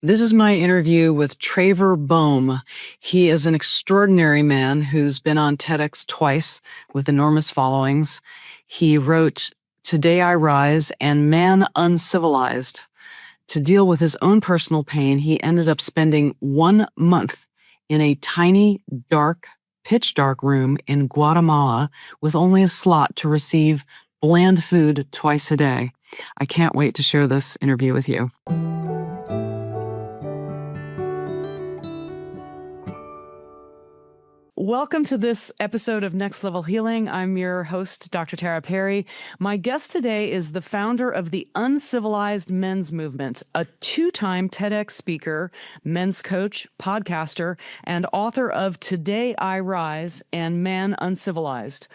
This is my interview with Traver Boehm. He is an extraordinary man who's been on TEDx twice with enormous followings. He wrote Today I Rise and Man Uncivilized. To deal with his own personal pain, he ended up spending 1 month in a tiny, dark, pitch dark room in Guatemala with only a slot to receive bland food twice a day. I can't wait to share this interview with you. Welcome to this episode of Next Level Healing. I'm your host, Dr. Tara Perry. My guest today is the founder of the Uncivilized Men's Movement, a two-time TEDx speaker, men's coach, podcaster, and author of Today I Rise and Man Uncivilized.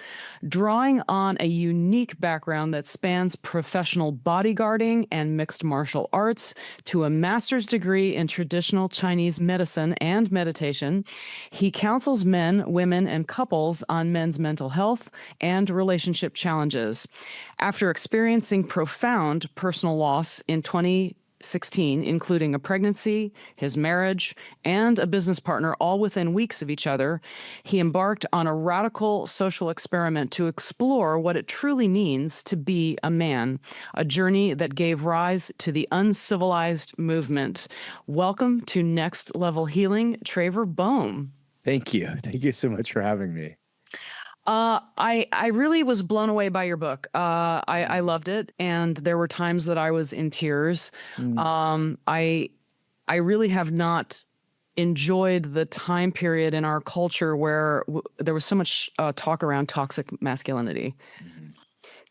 Drawing on a unique background that spans professional bodyguarding and mixed martial arts to a master's degree in traditional Chinese medicine and meditation, he counsels men, women, and couples on men's mental health and relationship challenges. After experiencing profound personal loss in 2016, including a pregnancy, his marriage, and a business partner all within weeks of each other, he embarked on a radical social experiment to explore what it truly means to be a man, a journey that gave rise to the Uncivilized movement. Welcome to Next Level Healing, Traver Boehm. Thank you. Thank you so much for having me. I really was blown away by your book. I loved it, and there were times that I was in tears. I really have not enjoyed the time period in our culture where there was so much talk around toxic masculinity.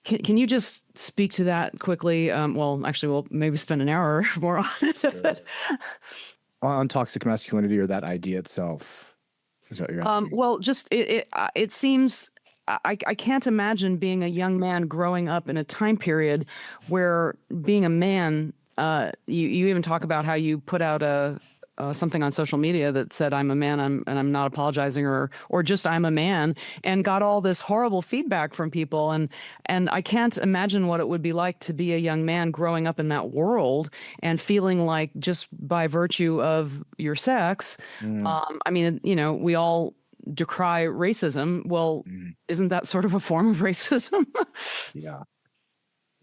Can you just speak to that quickly? Well, actually, we'll maybe spend an hour more on it. Sure. On toxic masculinity, or that idea itself? Is that what you're asking? Well, just it seems I can't imagine being a young man growing up in a time period where being a man. You even talk about how you put out something on social media that said I'm a man, and I'm not apologizing, or just I'm a man, and got all this horrible feedback from people, and I can't imagine what it would be like to be a young man growing up in that world and feeling like, just by virtue of your sex, I mean, we all decry racism. Well, isn't that sort of a form of racism? Yeah.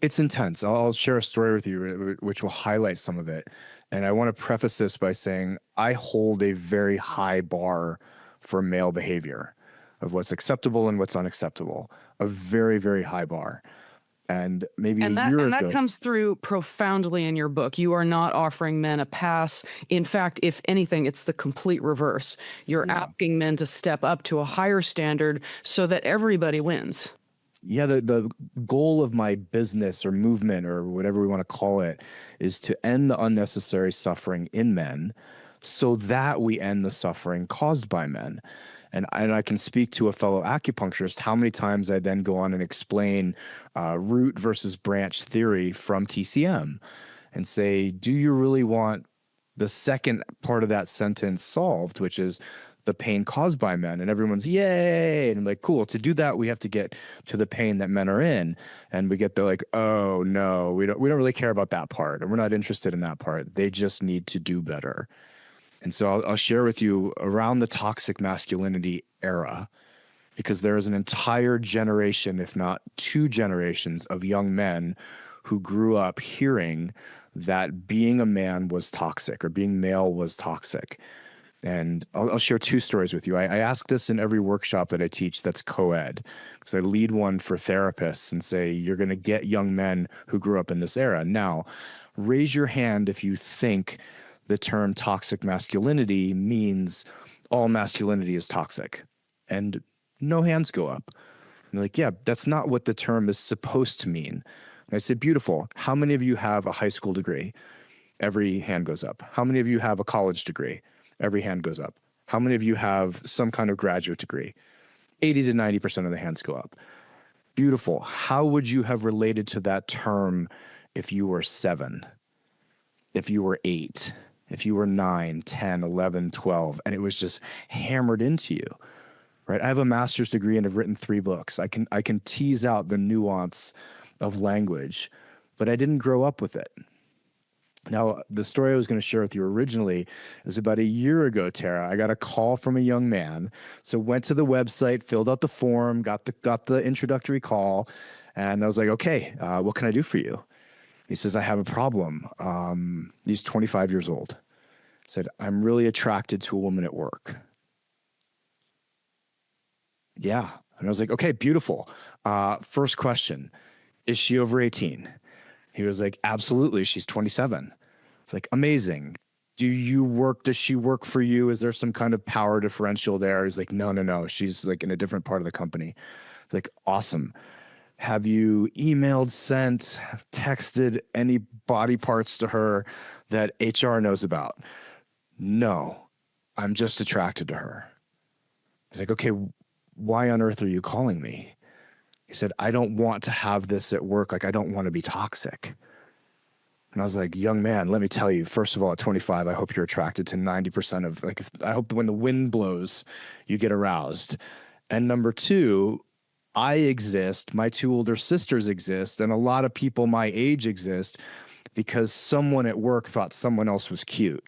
It's intense. I'll share a story with you which will highlight some of it. And I want to preface this by saying I hold a very high bar for male behavior, of what's acceptable and what's unacceptable. A very, very high bar. And maybe a year ago, that comes through profoundly in your book. You are not offering men a pass. In fact, if anything, it's the complete reverse. You're asking men to step up to a higher standard so that everybody wins. Yeah, the goal of my business or movement, or whatever we want to call it, is to end the unnecessary suffering in men so that we end the suffering caused by men. And I can speak to a fellow acupuncturist how many times I then go on and explain root versus branch theory from TCM and say, do you really want the second part of that sentence solved, which is the pain caused by men? And everyone's yay. And I'm like, cool. To do that, we have to get to the pain that men are in. And we get the like, oh no, we don't really care about that part. And we're not interested in that part. They just need to do better. And so I'll share with you around the toxic masculinity era, because there is an entire generation, if not two generations, of young men who grew up hearing that being a man was toxic, or being male was toxic. And I'll share two stories with you. I ask this in every workshop that I teach that's co-ed, because I lead one for therapists and say, you're going to get young men who grew up in this era. Now, raise your hand if you think the term toxic masculinity means all masculinity is toxic. And no hands go up. And they're like, yeah, that's not what the term is supposed to mean. And I said, beautiful. How many of you have a high school degree? Every hand goes up. How many of you have a college degree? Every hand goes up. How many of you have some kind of graduate degree? 80 to 90% of the hands go up. Beautiful. How would you have related to that term if you were 7, if you were 8, if you were 9, 10, 11, 12, and it was just hammered into you, right? I have a master's degree and I've written 3 books. I can tease out the nuance of language, but I didn't grow up with it. Now, the story I was going to share with you originally is about a year ago, Tara. I got a call from a young man. So went to the website, filled out the form, got the introductory call, and I was like, okay, what can I do for you? He says, I have a problem. He's 25 years old. Said, I'm really attracted to a woman at work. Yeah. And I was like, okay, beautiful. First question, is she over 18? He was like, absolutely. She's 27. It's like, amazing. Does she work for you? Is there some kind of power differential there? He's like, no. She's like in a different part of the company. It's like, awesome. Have you emailed, sent, texted any body parts to her that HR knows about? No, I'm just attracted to her. He's like, okay, why on earth are you calling me? He said, I don't want to have this at work. Like, I don't want to be toxic. And I was like, young man, let me tell you, first of all, at 25, I hope you're attracted to 90% of, like, I hope when the wind blows, you get aroused. And number two, I exist, my two older sisters exist, and a lot of people my age exist because someone at work thought someone else was cute.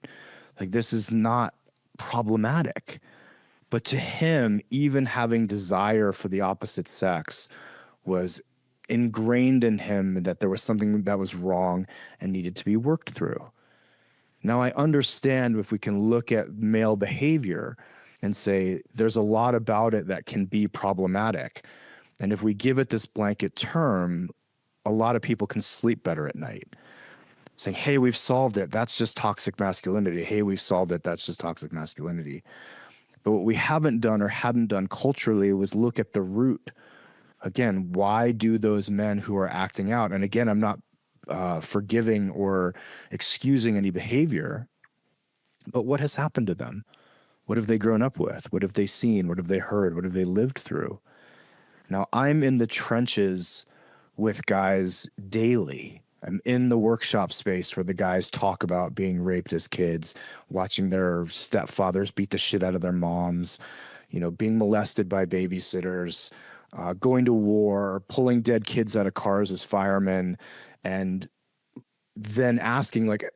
Like, this is not problematic. But to him, even having desire for the opposite sex was ingrained in him that there was something that was wrong and needed to be worked through. Now, I understand if we can look at male behavior and say there's a lot about it that can be problematic. And if we give it this blanket term, a lot of people can sleep better at night. Saying, hey, we've solved it. That's just toxic masculinity. Hey, we've solved it. That's just toxic masculinity. But what we haven't done or hadn't done culturally was look at the root. Again, why do those men who are acting out? And again, I'm not forgiving or excusing any behavior, but what has happened to them? What have they grown up with? What have they seen? What have they heard? What have they lived through? Now, I'm in the trenches with guys daily. I'm in the workshop space where the guys talk about being raped as kids, watching their stepfathers beat the shit out of their moms, being molested by babysitters, going to war, pulling dead kids out of cars as firemen, and then asking, like,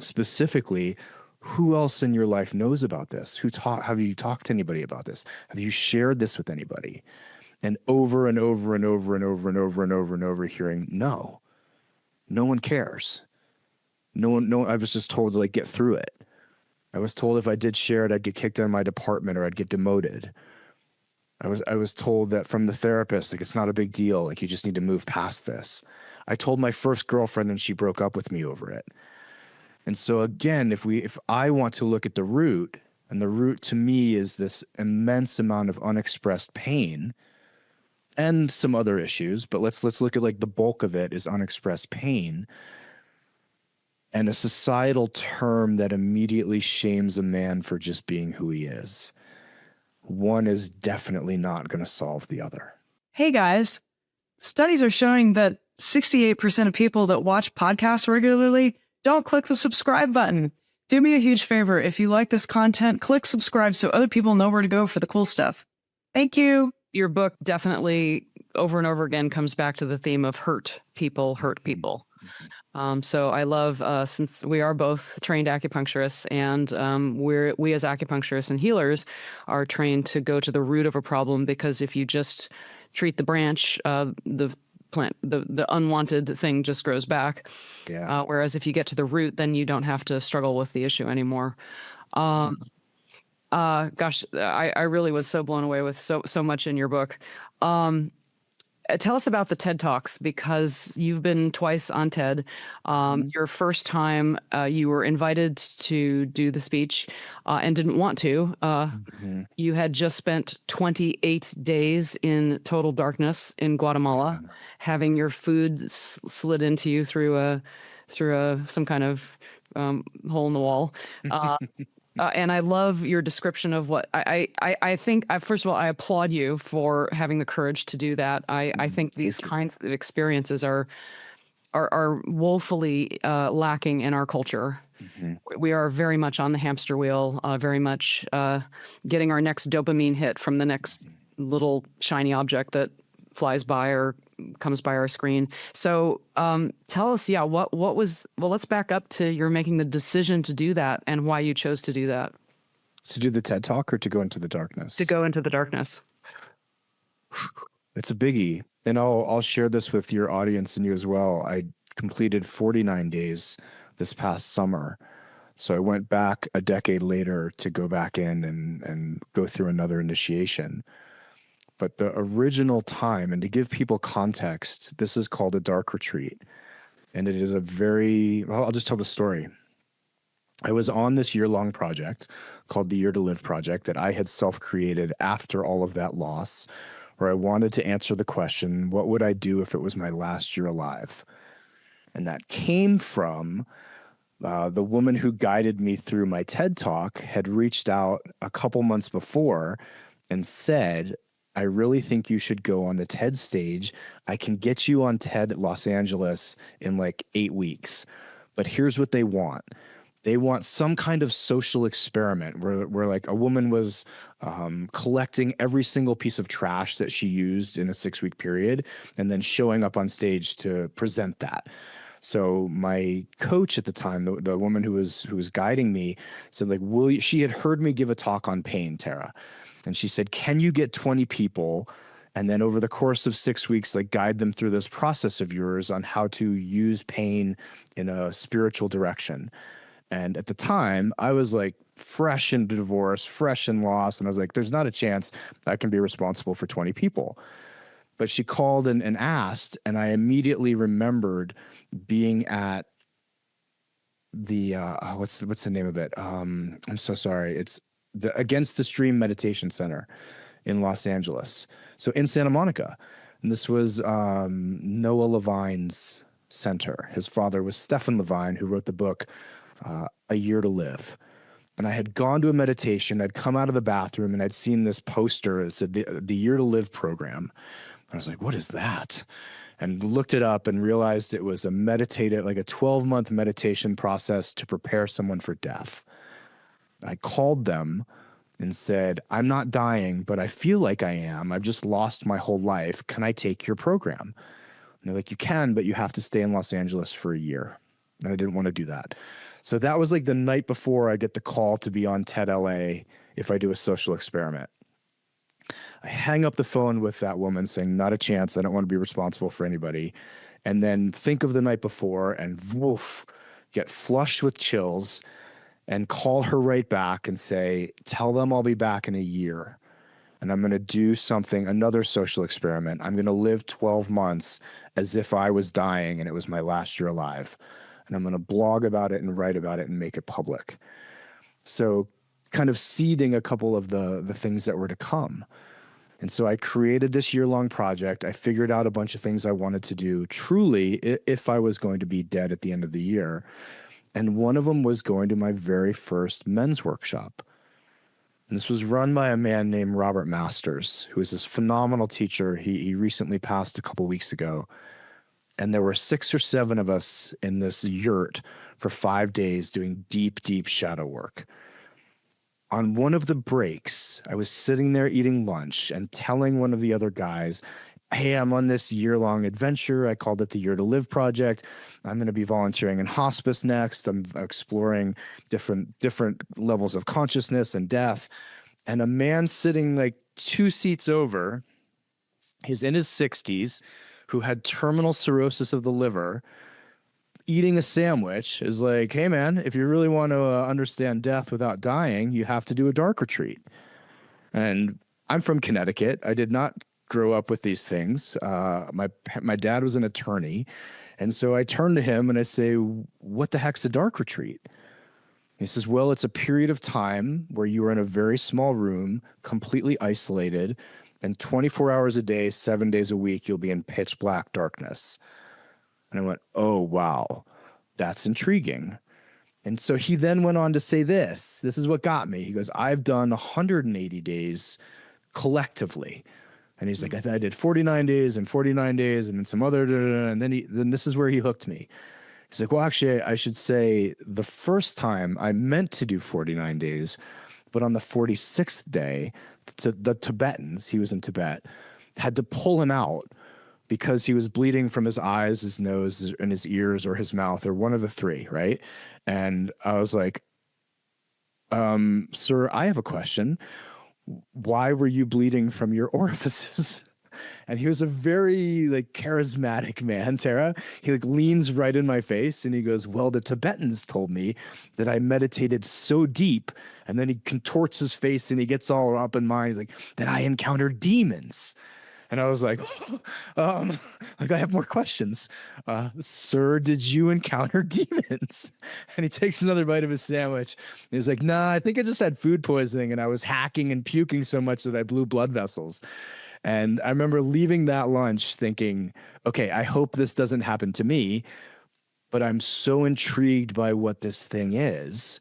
specifically, who else in your life knows about this? Have you talked to anybody about this? Have you shared this with anybody? And over and over and over and over and over and over and over hearing, no one cares. No, I was just told to, like, get through it. I was told if I did share it, I'd get kicked out of my department or I'd get demoted. I was told that from the therapist, like, it's not a big deal. Like, you just need to move past this. I told my first girlfriend and she broke up with me over it. And so again, if I want to look at the root, and the root to me is this immense amount of unexpressed pain and some other issues, but let's look at, like, the bulk of it is unexpressed pain and a societal term that immediately shames a man for just being who he is. One is definitely not going to solve the other. Hey guys, studies are showing that 68% of people that watch podcasts regularly don't click the subscribe button. Do me a huge favor. If you like this content, click subscribe so other people know where to go for the cool stuff. Thank you. Your book definitely over and over again comes back to the theme of hurt people hurt people. So I love, since we are both trained acupuncturists, and we as acupuncturists and healers are trained to go to the root of a problem, because if you just treat the branch, the plant, the unwanted thing just grows back. Yeah. Whereas if you get to the root, then you don't have to struggle with the issue anymore. Gosh, I really was so blown away with so much in your book. Tell us about the TED Talks, because you've been twice on TED. Your first time, you were invited to do the speech and didn't want to. You had just spent 28 days in total darkness in Guatemala, having your food slid into you through some kind of hole in the wall. And I love your description of what I think. First of all, I applaud you for having the courage to do that. I think these kinds of experiences are woefully lacking in our culture. We are very much on the hamster wheel, very much getting our next dopamine hit from the next little shiny object that flies by or comes by our screen. So tell us, what was, well, let's back up to your making the decision to do that and why you chose to do that. To do the TED Talk or to go into the darkness? To go into the darkness. It's a biggie. And I'll share this with your audience and you as well. I completed 49 days this past summer. So I went back a decade later to go back in and go through another initiation. But the original time, and to give people context, this is called a dark retreat. And it is I'll just tell the story. I was on this year-long project called the Year to Live project that I had self-created after all of that loss, where I wanted to answer the question, what would I do if it was my last year alive? And that came from the woman who guided me through my TED Talk had reached out a couple months before and said, I really think you should go on the TED stage. I can get you on TED Los Angeles in like 8 weeks. But here's what they want. They want some kind of social experiment where like a woman was collecting every single piece of trash that she used in a 6-week period and then showing up on stage to present that. So my coach at the time, the woman who was guiding me, said like, she had heard me give a talk on pain, Tara. And she said, can you get 20 people and then over the course of 6 weeks, like guide them through this process of yours on how to use pain in a spiritual direction? And at the time, I was like fresh in divorce, fresh in loss. And I was like, there's not a chance I can be responsible for 20 people. But she called and asked, and I immediately remembered being at the, what's the name of it? I'm so sorry. It's the Against the Stream Meditation Center in Los Angeles. So in Santa Monica. And this was Noah Levine's center. His father was Stephen Levine, who wrote the book, A Year to Live. And I had gone to a meditation. I'd come out of the bathroom and I'd seen this poster that said the Year to Live program. I was like, what is that? And looked it up and realized it was like a 12-month meditation process to prepare someone for death. I called them and said, I'm not dying, but I feel like I am. I've just lost my whole life. Can I take your program? And they're like, you can, but you have to stay in Los Angeles for a year. And I didn't want to do that. So that was like the night before I get the call to be on TED LA if I do a social experiment. I hang up the phone with that woman saying, not a chance. I don't want to be responsible for anybody. And then think of the night before and woof, get flushed with chills and call her right back and say, tell them I'll be back in a year. And I'm going to do another social experiment. I'm going to live 12 months as if I was dying and it was my last year alive. And I'm going to blog about it and write about it and make it public. So kind of seeding a couple of the things that were to come. And so I created this year-long project. I figured out a bunch of things I wanted to do truly if I was going to be dead at the end of the year. And one of them was going to my very first men's workshop. And this was run by a man named Robert Masters, who is this phenomenal teacher. He recently passed a couple weeks ago. And there were 6 or 7 of us in this yurt for 5 days doing deep, deep shadow work. On one of the breaks, I was sitting there eating lunch and telling one of the other guys, hey, I'm on this year-long adventure. I called it the Year to Live project. I'm going to be volunteering in hospice next. I'm exploring different levels of consciousness and death. And a man sitting like 2 seats over, he's in his 60s, who had terminal cirrhosis of the liver, eating a sandwich, is like, hey, man, if you really want to understand death without dying, you have to do a dark retreat. And I'm from Connecticut. I did not grow up with these things. My dad was an attorney. And so I turn to him and I say, what the heck's a dark retreat? He says, well, it's a period of time where you are in a very small room, completely isolated, and 24 hours a day, 7 days a week, you'll be in pitch black darkness. And I went, oh, wow, that's intriguing. And so he then went on to say this is what got me. He goes, I've done 180 days collectively. And he's like, I did 49 days and 49 days and then some other, and then this is where he hooked me. He's like, well, actually, I should say the first time I meant to do 49 days, but on the 46th day, the Tibetans, he was in Tibet, had to pull him out because he was bleeding from his eyes, his nose, and his ears, or his mouth, or one of the three, right? And I was like, sir, I have a question. Why were you bleeding from your orifices? And he was a very like charismatic man, Tara. He like leans right in my face and he goes, well, the Tibetans told me that I meditated so deep. And then he contorts his face and he gets all up in mine. He's like, that I encountered demons. And I was like, like I have more questions. Sir, did you encounter demons? And he takes another bite of his sandwich. And he's like, nah, I think I just had food poisoning and I was hacking and puking so much that I blew blood vessels. And I remember leaving that lunch thinking, okay, I hope this doesn't happen to me, but I'm so intrigued by what this thing is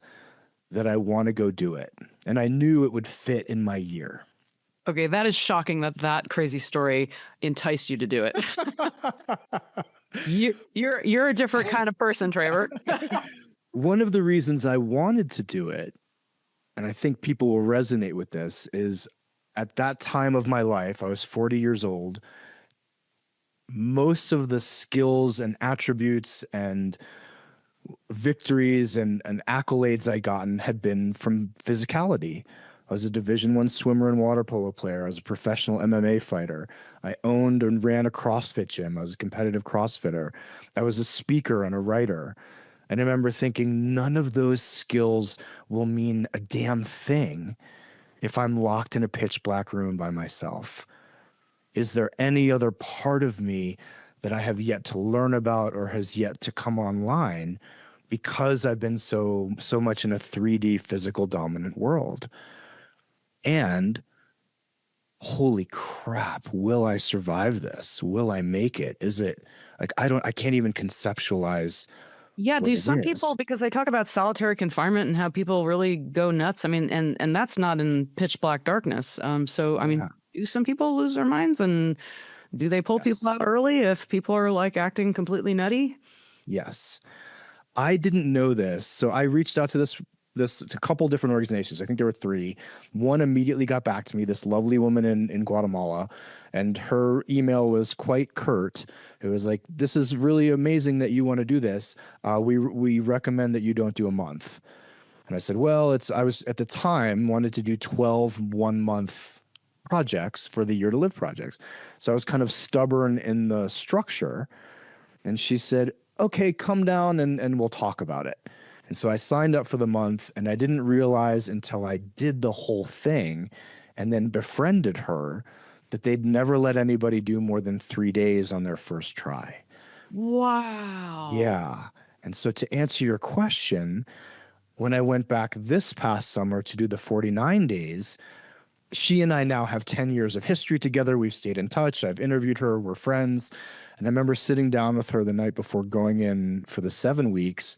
that I want to go do it. And I knew it would fit in my year. Okay, that is shocking that that crazy story enticed you to do it. You're a different kind of person, Traver. One of the reasons I wanted to do it, and I think people will resonate with this, is at that time of my life, I was 40 years old. Most of the skills and attributes and victories and accolades I gotten had been from physicality. I was a Division I swimmer and water polo player. I was a professional MMA fighter. I owned and ran a CrossFit gym. I was a competitive CrossFitter. I was a speaker and a writer. And I remember thinking none of those skills will mean a damn thing if I'm locked in a pitch black room by myself. Is there any other part of me that I have yet to learn about or has yet to come online because I've been so much in a 3D physical dominant world? And holy crap, will I survive this? Will I make it? Is it like, I can't even conceptualize. Yeah, what do it some is. people, because they talk about solitary confinement and how people really go nuts. I mean, and that's not in pitch black darkness. So, I mean, Yeah. do some people lose their minds, and do they pull people out early if people are like acting completely nutty? Yes. I didn't know this. So I reached out to to a couple different organizations. I think there were three. One immediately got back to me, this lovely woman in Guatemala, and her email was quite curt. It was like, this is really amazing that you want to do this. We recommend that you don't do a month. And I said, well, I was at the time wanted to do 12 1-month projects for the Year to Live projects. So I was kind of stubborn in the structure. And she said, okay, come down and we'll talk about it. And so I signed up for the month, and I didn't realize until I did the whole thing and then befriended her that they'd never let anybody do more than 3 days on their first try. Wow. Yeah. And so to answer your question, when I went back this past summer to do the 49 days, she and I now have 10 years of history together. We've stayed in touch. I've interviewed her. We're friends. And I remember sitting down with her the night before going in for the 7 weeks.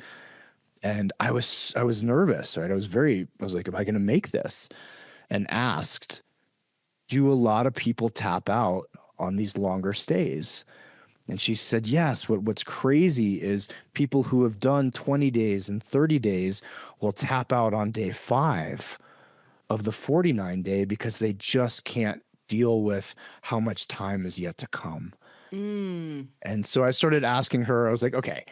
And I was nervous, right? I was like, am I going to make this? And asked, do a lot of people tap out on these longer stays? And she said, yes. What's crazy is people who have done 20 days and 30 days will tap out on day 5 of the 49 day because they just can't deal with how much time is yet to come. And so I started asking her, I was like, okay,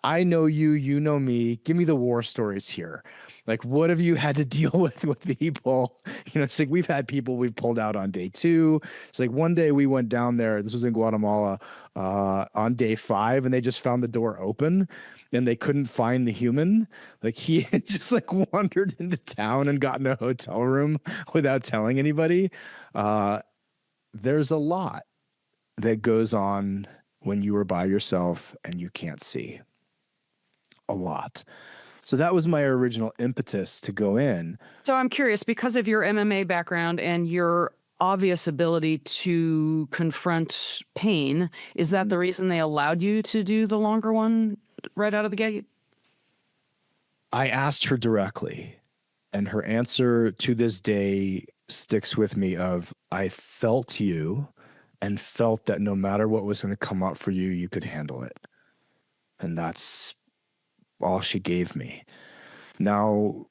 I know you, you know me. Give me the war stories here. Like, what have you had to deal with people? You know, it's like we've had people we've pulled out on day 2. It's like one day we went down there. This was in Guatemala on day 5, and they just found the door open, and they couldn't find the human. Like he had just like wandered into town and got in a hotel room without telling anybody. There's a lot that goes on when you are by yourself and you can't see. A lot. So that was my original impetus to go in. So I'm curious, because of your MMA background and your obvious ability to confront pain, is that the reason they allowed you to do the longer one right out of the gate? I asked her directly, and her answer to this day sticks with me of, I felt you and felt that no matter what was going to come up for you, you could handle it. And that's all she gave me. Now,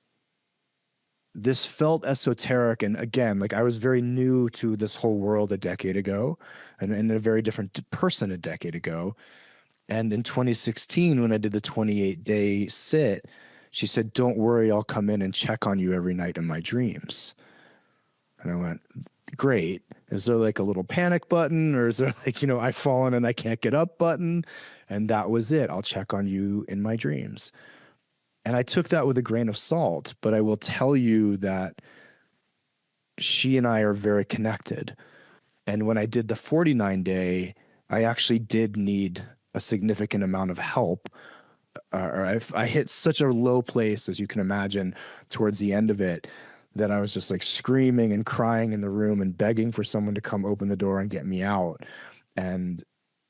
this felt esoteric. And again, like I was very new to this whole world a decade ago and a very different person a decade ago. And in 2016, when I did the 28-day sit, she said, "Don't worry, I'll come in and check on you every night in my dreams." And I went, "Great. Is there like a little panic button, or is there like, I've fallen and I can't get up button?" And that was it. "I'll check on you in my dreams." And I took that with a grain of salt, but I will tell you that she and I are very connected. And when I did the 49-day, I actually did need a significant amount of help. I hit such a low place, as you can imagine, towards the end of it, that I was just like screaming and crying in the room and begging for someone to come open the door and get me out. And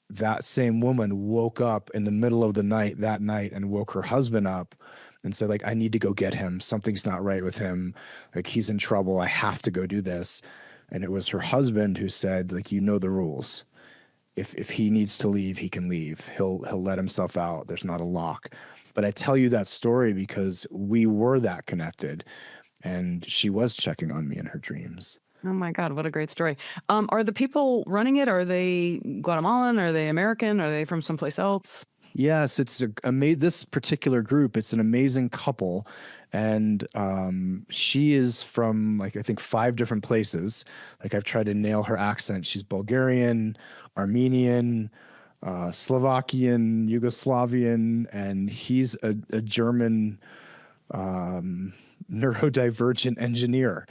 that same woman woke up in the middle of the night that night and woke her husband up and said, like, "I need to go get him. Something's not right with him. Like, he's in trouble. I have to go do this." And it was her husband who said, like, "You know the rules. If he needs to leave, he can leave. He'll let himself out. There's not a lock." But I tell you that story because we were that connected, and she was checking on me in her dreams. Oh my God, what a great story. Are the people running it, are they Guatemalan? Are they American? Are they from someplace else? Yes, it's this particular group. It's an amazing couple, and she is from like I think 5 different places. Like I've tried to nail her accent. She's Bulgarian, Armenian, Slovakian, Yugoslavian, and he's a German neurodivergent engineer.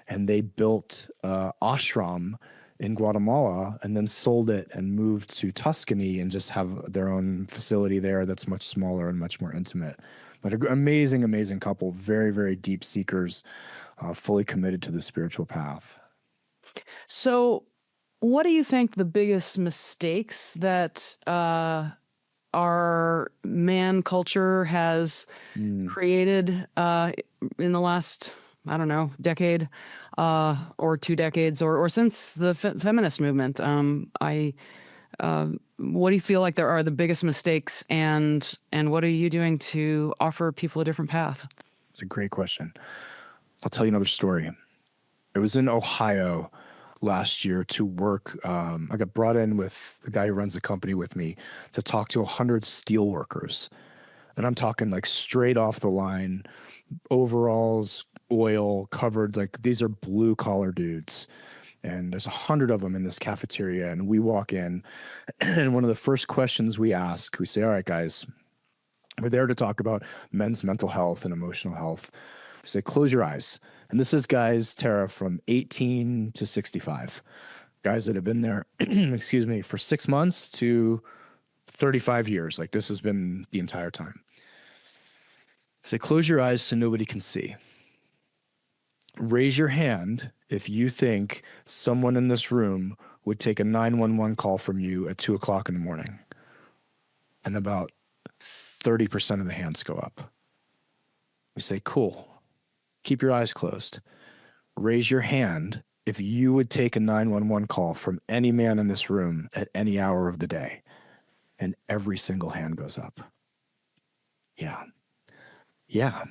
And they built ashram in Guatemala and then sold it and moved to Tuscany and just have their own facility there that's much smaller and much more intimate. But an amazing, amazing couple, very, very deep seekers, fully committed to the spiritual path. So what do you think the biggest mistakes that our man culture has created in the last, I don't know, decade or 2 decades or since the feminist movement? What do you feel like there are the biggest mistakes, and what are you doing to offer people a different path? It's a great question. I'll tell you another story. I was in Ohio last year to work. I got brought in with the guy who runs the company with me to talk to 100 steel workers. And I'm talking like straight off the line, overalls, oil covered, like these are blue collar dudes. And there's 100 of them in this cafeteria. And we walk in, and one of the first questions we ask, we say, "All right, guys, we're there to talk about men's mental health and emotional health." We say, "Close your eyes." And this is guys, Tara, from 18 to 65. Guys that have been there, excuse me, for 6 months to 35 years. Like this has been the entire time. Say, "Close your eyes so nobody can see. Raise your hand if you think someone in this room would take a 911 call from you at 2:00 in the morning." And about 30% of the hands go up. We say, "Cool. Keep your eyes closed. Raise your hand if you would take a 911 call from any man in this room at any hour of the day." And every single hand goes up. Yeah. Yeah.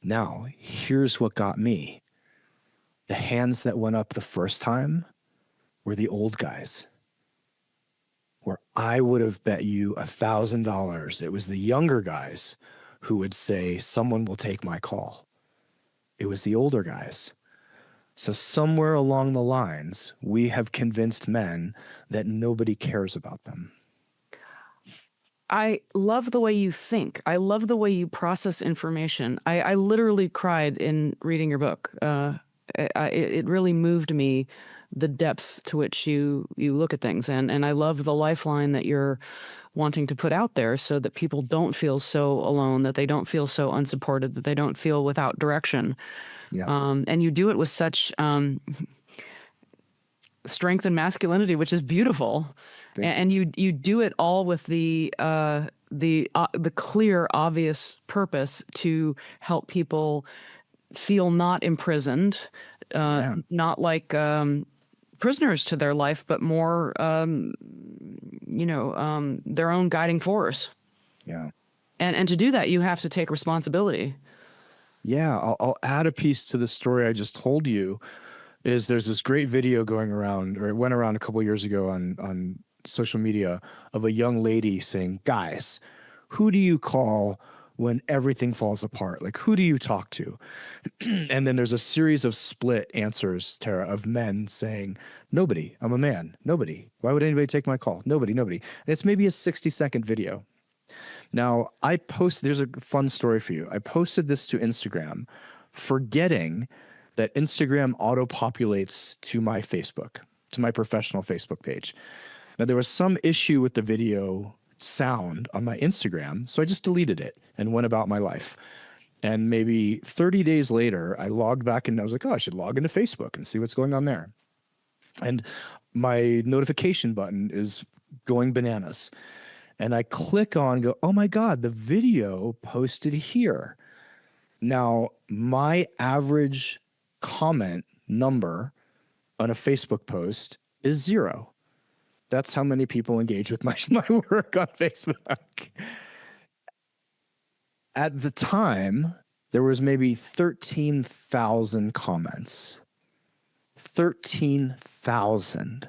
Now, here's what got me. The hands that went up the first time were the old guys, where I would have bet you $1,000 it was the younger guys who would say, "Someone will take my call." It was the older guys. So somewhere along the lines, we have convinced men that nobody cares about them. I love the way you think. I love the way you process information. I literally cried in reading your book. It really moved me, the depth to which you look at things. And I love the lifeline that you're wanting to put out there so that people don't feel so alone, that they don't feel so unsupported, that they don't feel without direction. Yeah. And you do it with such strength and masculinity, which is beautiful. And you do it all with the clear, obvious purpose to help people feel not imprisoned, not like prisoners to their life, but more, their own guiding force. Yeah. And to do that, you have to take responsibility. Yeah, I'll add a piece to the story I just told you. Is there's this great video going around, or it went around a couple years ago on social media, of a young lady saying, "Guys, who do you call when everything falls apart? Like, who do you talk to?" And then there's a series of split answers, Tara, of men saying, "Nobody. I'm a man. Nobody. Why would anybody take my call? Nobody, nobody." And it's maybe a 60-second video. Now, there's a fun story for you. I posted this to Instagram, forgetting that Instagram auto-populates to my Facebook, to my professional Facebook page. Now, there was some issue with the video sound on my Instagram, so I just deleted it and went about my life. And maybe 30 days later, I logged back and I was like, oh, I should log into Facebook and see what's going on there. And my notification button is going bananas. And I click on, go, oh my God, the video posted here. Now, my average comment number on a Facebook post is 0. That's how many people engage with my work on Facebook. At the time, there was maybe 13,000 comments. 13,000.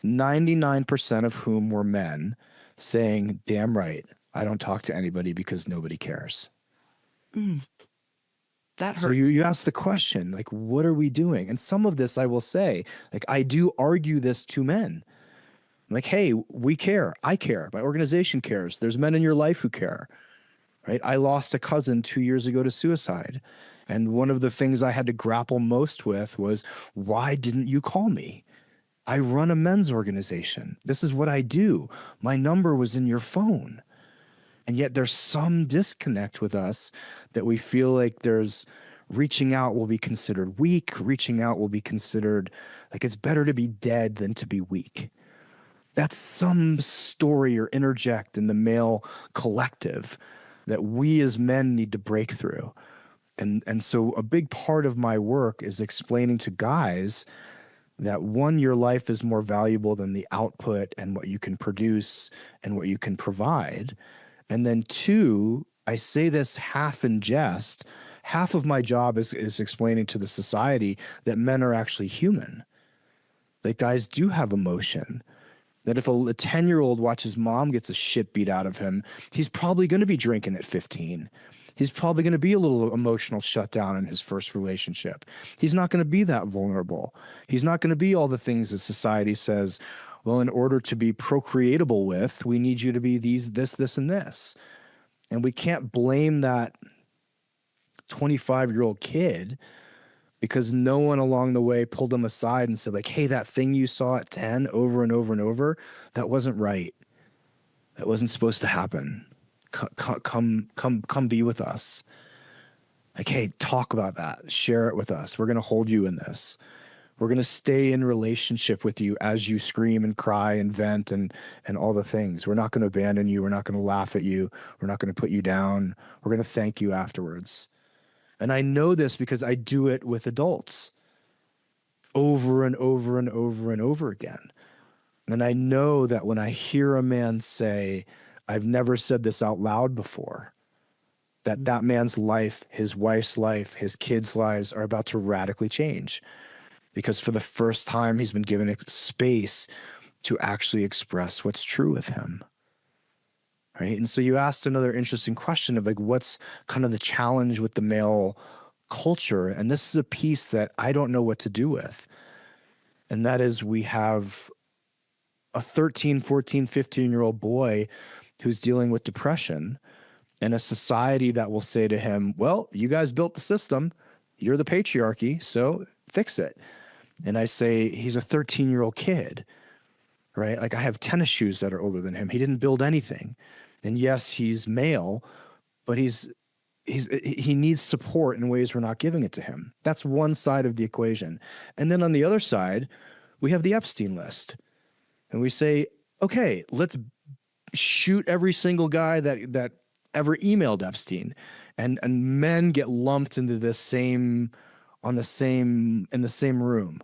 99% of whom were men saying, damn right, I don't talk to anybody because nobody cares. That hurts. So you ask the question, like, what are we doing? And some of this I will say, like, I do argue this to men. I'm like, hey, we care. I care. My organization cares. There's men in your life who care, right? I lost a cousin 2 years ago to suicide. And one of the things I had to grapple most with was, why didn't you call me? I run a men's organization. This is what I do. My number was in your phone. And yet there's some disconnect with us that we feel like there's reaching out will be considered weak. Reaching out will be considered like it's better to be dead than to be weak. That's some story or interject in the male collective that we as men need to break through. And so a big part of my work is explaining to guys that, one, your life is more valuable than the output and what you can produce and what you can provide. And then two, I say this half in jest, half of my job is explaining to the society that men are actually human. That guys do have emotion. That if a 10-year-old watches mom gets the shit beat out of him, he's probably going to be drinking at 15. He's probably going to be a little emotional shutdown in his first relationship. He's not going to be that vulnerable. He's not going to be all the things that society says, well, in order to be procreatable with, we need you to be this, and this. And we can't blame that 25-year-old kid because no one along the way pulled him aside and said, like, hey, that thing you saw at 10 over and over and over, that wasn't right. That wasn't supposed to happen. Come be with us. Like, hey, talk about that. Share it with us. We're going to hold you in this. We're going to stay in relationship with you as you scream and cry and vent and all the things. We're not going to abandon you. We're not going to laugh at you. We're not going to put you down. We're going to thank you afterwards. And I know this because I do it with adults over and over and over and over again. And I know that when I hear a man say, I've never said this out loud before, that man's life, his wife's life, his kids' lives are about to radically change. Because for the first time, he's been given space to actually express what's true of him. Right? And so you asked another interesting question of like, what's kind of the challenge with the male culture? And this is a piece that I don't know what to do with. And that is, we have a 13, 14, 15-year-old boy who's dealing with depression and a society that will say to him, well, you guys built the system. You're the patriarchy, so fix it. And I say, he's a 13-year-old kid, right? Like, I have tennis shoes that are older than him. He didn't build anything. And yes, he's male, but he needs support in ways we're not giving it to him. That's one side of the equation. And then on the other side, we have the Epstein list. And we say, okay, let's shoot every single guy that ever emailed Epstein. And men get lumped into in the same room.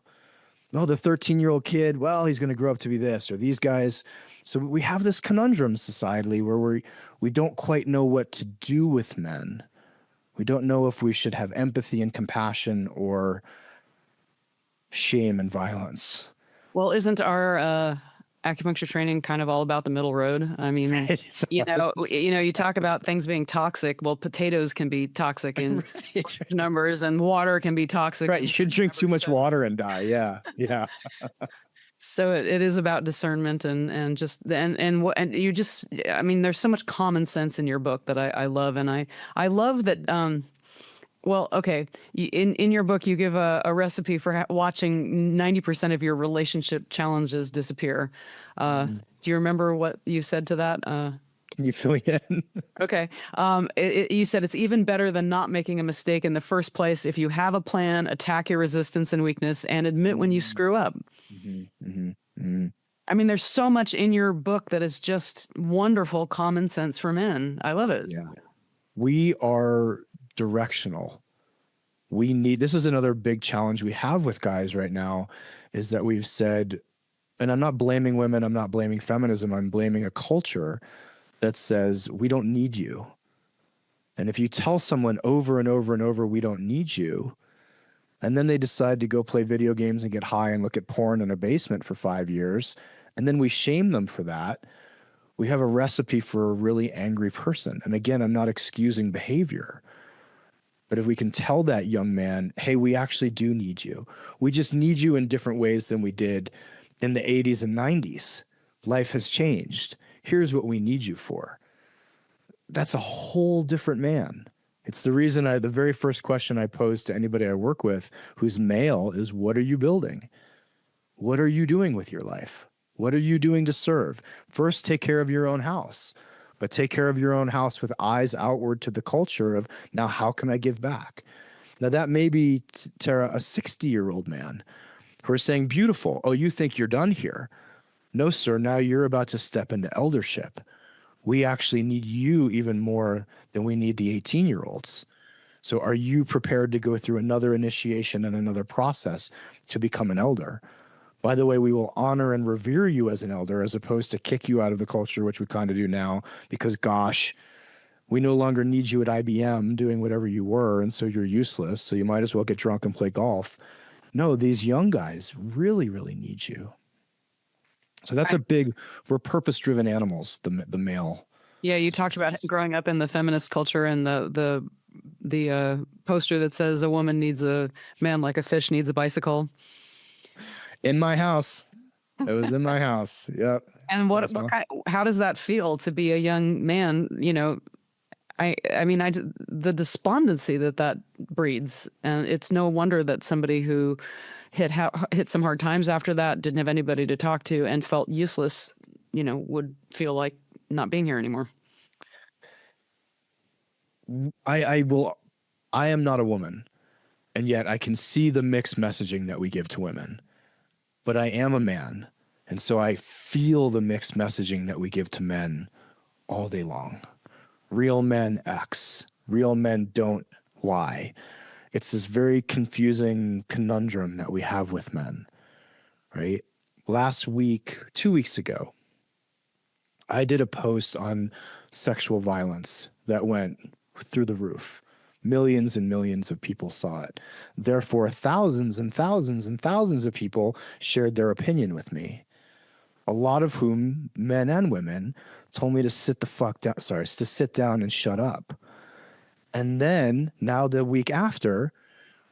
Oh, the 13-year-old kid, well, he's going to grow up to be this, or these guys. So we have this conundrum societally where we don't quite know what to do with men. We don't know if we should have empathy and compassion or shame and violence. Well, isn't our acupuncture training kind of all about the middle road? I mean, you talk about things being toxic. Well, potatoes can be toxic in large numbers, and water can be toxic. Right. You should drink too much water and die. Yeah. Yeah. So it is about discernment and just and you just, I mean, there's so much common sense in your book that I love, and I love that. Well, okay, in your book you give a recipe for watching 90% of your relationship challenges disappear. Do you remember what you said to that? Can you fill me in? Okay. You said it's even better than not making a mistake in the first place. If you have a plan, attack your resistance and weakness and admit when you screw up. I mean, there's so much in your book that is just wonderful common sense for men. I love it. Yeah. We are directional. This is another big challenge we have with guys right now, is that we've said, and I'm not blaming women, I'm not blaming feminism, I'm blaming a culture that says we don't need you. And if you tell someone over and over and over, we don't need you, and then they decide to go play video games and get high and look at porn in a basement for 5 years, and then we shame them for that, we have a recipe for a really angry person. And again, I'm not excusing behavior, but if we can tell that young man, hey, we actually do need you. We just need you in different ways than we did in the 80s and 90s. Life has changed. Here's what we need you for. That's a whole different man. It's the reason the very first question I pose to anybody I work with who's male is, what are you building? What are you doing with your life? What are you doing to serve? First, take care of your own house, but take care of your own house with eyes outward to the culture of, now how can I give back? Now that may be, Tara, a 60-year-old man who are saying, beautiful. Oh, you think you're done here? No, sir. Now you're about to step into eldership. We actually need you even more than we need the 18-year-olds. So are you prepared to go through another initiation and another process to become an elder? By the way, we will honor and revere you as an elder as opposed to kick you out of the culture, which we kind of do now, because gosh, we no longer need you at IBM doing whatever you were, and so you're useless, so you might as well get drunk and play golf. No, these young guys really, really need you. So that's we're purpose-driven animals, the male. Yeah, you talked about growing up in the feminist culture and the poster that says a woman needs a man like a fish needs a bicycle. In my house. It was in my house. Yep. And how does that feel to be a young man? You know, I mean, the despondency that breeds, and it's no wonder that somebody who hit some hard times after that, didn't have anybody to talk to, and felt useless, would feel like not being here anymore. I am not a woman, and yet I can see the mixed messaging that we give to women. But I am a man, and so I feel the mixed messaging that we give to men all day long. Real men X, real men don't Y. It's this very confusing conundrum that we have with men, right? Last week, 2 weeks ago, I did a post on sexual violence that went through the roof. Millions and millions of people saw it. Therefore, thousands and thousands and thousands of people shared their opinion with me. A lot of whom, men and women, told me to sit down and shut up. And then, now the week after,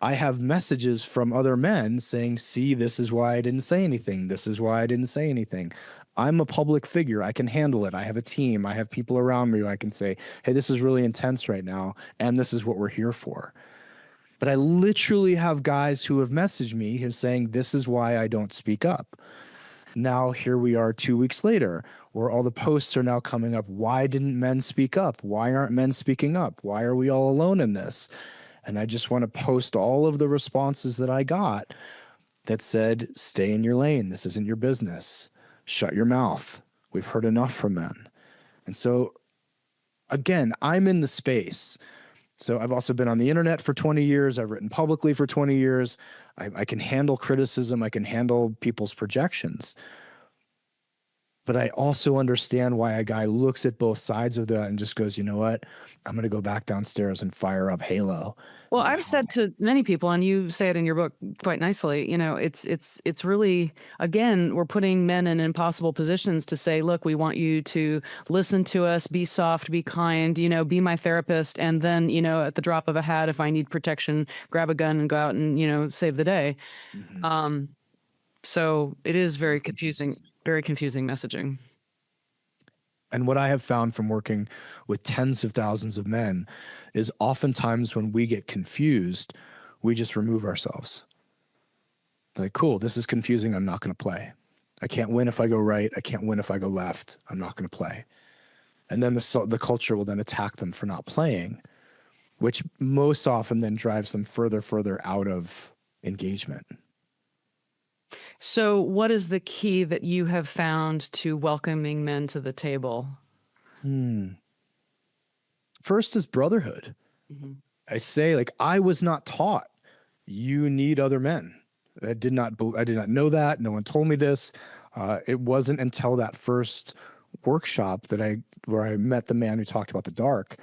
I have messages from other men saying, see, this is why I didn't say anything. This is why I didn't say anything. I'm a public figure. I can handle it. I have a team. I have people around me who I can say, hey, this is really intense right now, and this is what we're here for. But I literally have guys who have messaged me who are saying, this is why I don't speak up. Now, here we are 2 weeks later, where all the posts are now coming up. Why didn't men speak up? Why aren't men speaking up? Why are we all alone in this? And I just want to post all of the responses that I got that said, stay in your lane. This isn't your business. Shut your mouth. We've heard enough from men. And so, again, I'm in the space. So I've also been on the internet for 20 years. I've written publicly for 20 years. I can handle criticism. I can handle people's projections. But I also understand why a guy looks at both sides of that and just goes, you know what? I'm going to go back downstairs and fire up Halo. Well, I've said to many people, and you say it in your book quite nicely, it's really, again, we're putting men in impossible positions to say, look, we want you to listen to us, be soft, be kind, be my therapist. And then, at the drop of a hat, if I need protection, grab a gun and go out and, save the day. So it is very confusing messaging. And what I have found from working with tens of thousands of men is oftentimes when we get confused, we just remove ourselves. Like, cool, this is confusing. I'm not going to play. I can't win if I go right. I can't win if I go left. I'm not going to play. And then the culture will then attack them for not playing, which most often then drives them further out of engagement. So what is the key that you have found to welcoming men to the table? First is brotherhood. I say, I was not taught you need other men. I did not know that. No one told me this. It wasn't until that first workshop where I met the man who talked about the dark.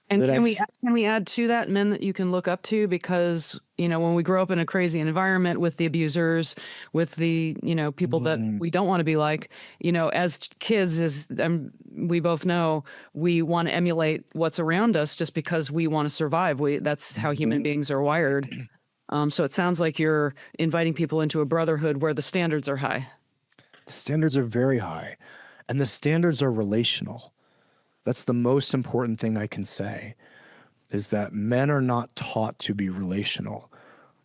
And can we add to that men that you can look up to? Because, when we grow up in a crazy environment with the abusers, with the, people that we don't want to be like, as kids, we both know, we want to emulate what's around us just because we want to survive. That's how human beings are wired. So it sounds like you're inviting people into a brotherhood where the standards are high. The standards are very high, and the standards are relational. That's the most important thing I can say, is that men are not taught to be relational.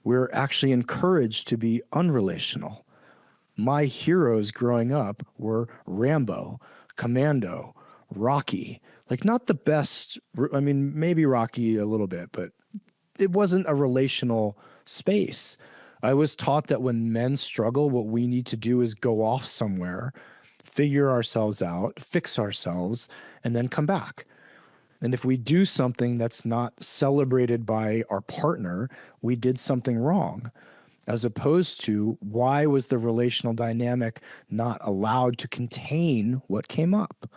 We're actually encouraged to be unrelational. My heroes growing up were Rambo, Commando, Rocky. Not the best, maybe Rocky a little bit, but it wasn't a relational space. I was taught that when men struggle, what we need to do is go off somewhere, figure ourselves out, fix ourselves, and then come back. And if we do something that's not celebrated by our partner, we did something wrong, as opposed to why was the relational dynamic not allowed to contain what came up?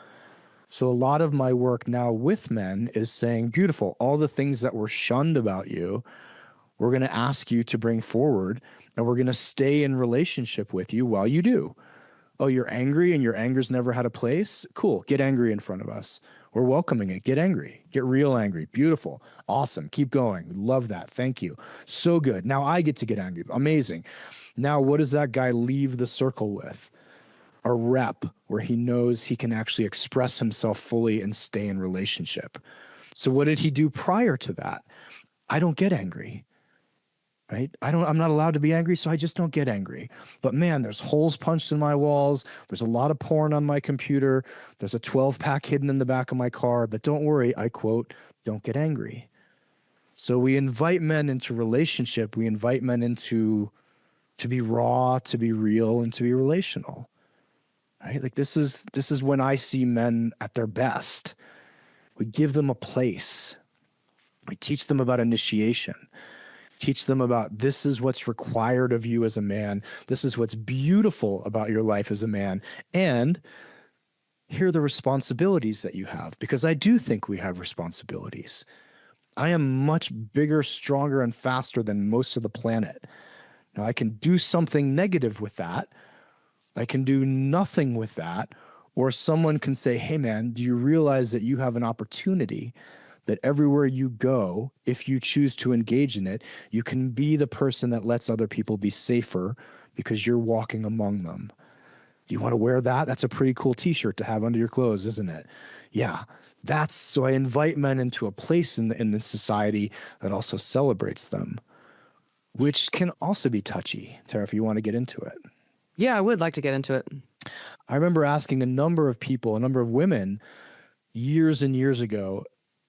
So a lot of my work now with men is saying, beautiful, all the things that were shunned about you, we're going to ask you to bring forward, and we're going to stay in relationship with you while you do. Oh, you're angry and your anger's never had a place? Cool. Get angry in front of us. We're welcoming it. Get angry. Get real angry. Beautiful. Awesome. Keep going. Love that. Thank you. So good. Now I get to get angry. Amazing. Now, what does that guy leave the circle with? A rep where he knows he can actually express himself fully and stay in relationship. So what did he do prior to that? I don't get angry. Right? I'm not allowed to be angry, so I just don't get angry. But man, there's holes punched in my walls. There's a lot of porn on my computer. There's a 12-pack hidden in the back of my car. But don't worry, I quote, don't get angry. So we invite men into relationship. We invite men to be raw, to be real, and to be relational. Right? This is when I see men at their best. We give them a place. We teach them about initiation. Teach them about this is what's required of you as a man. This is what's beautiful about your life as a man. And here are the responsibilities that you have, because I do think we have responsibilities. I am much bigger, stronger, and faster than most of the planet. Now, I can do something negative with that. I can do nothing with that. Or someone can say, hey, man, do you realize that you have an opportunity that everywhere you go, if you choose to engage in it, you can be the person that lets other people be safer because you're walking among them. Do you want to wear that? That's a pretty cool t-shirt to have under your clothes, isn't it? Yeah, so I invite men into a place in the society that also celebrates them, which can also be touchy. Tara, if you want to get into it. Yeah, I would like to get into it. I remember asking a number of people, a number of women years and years ago,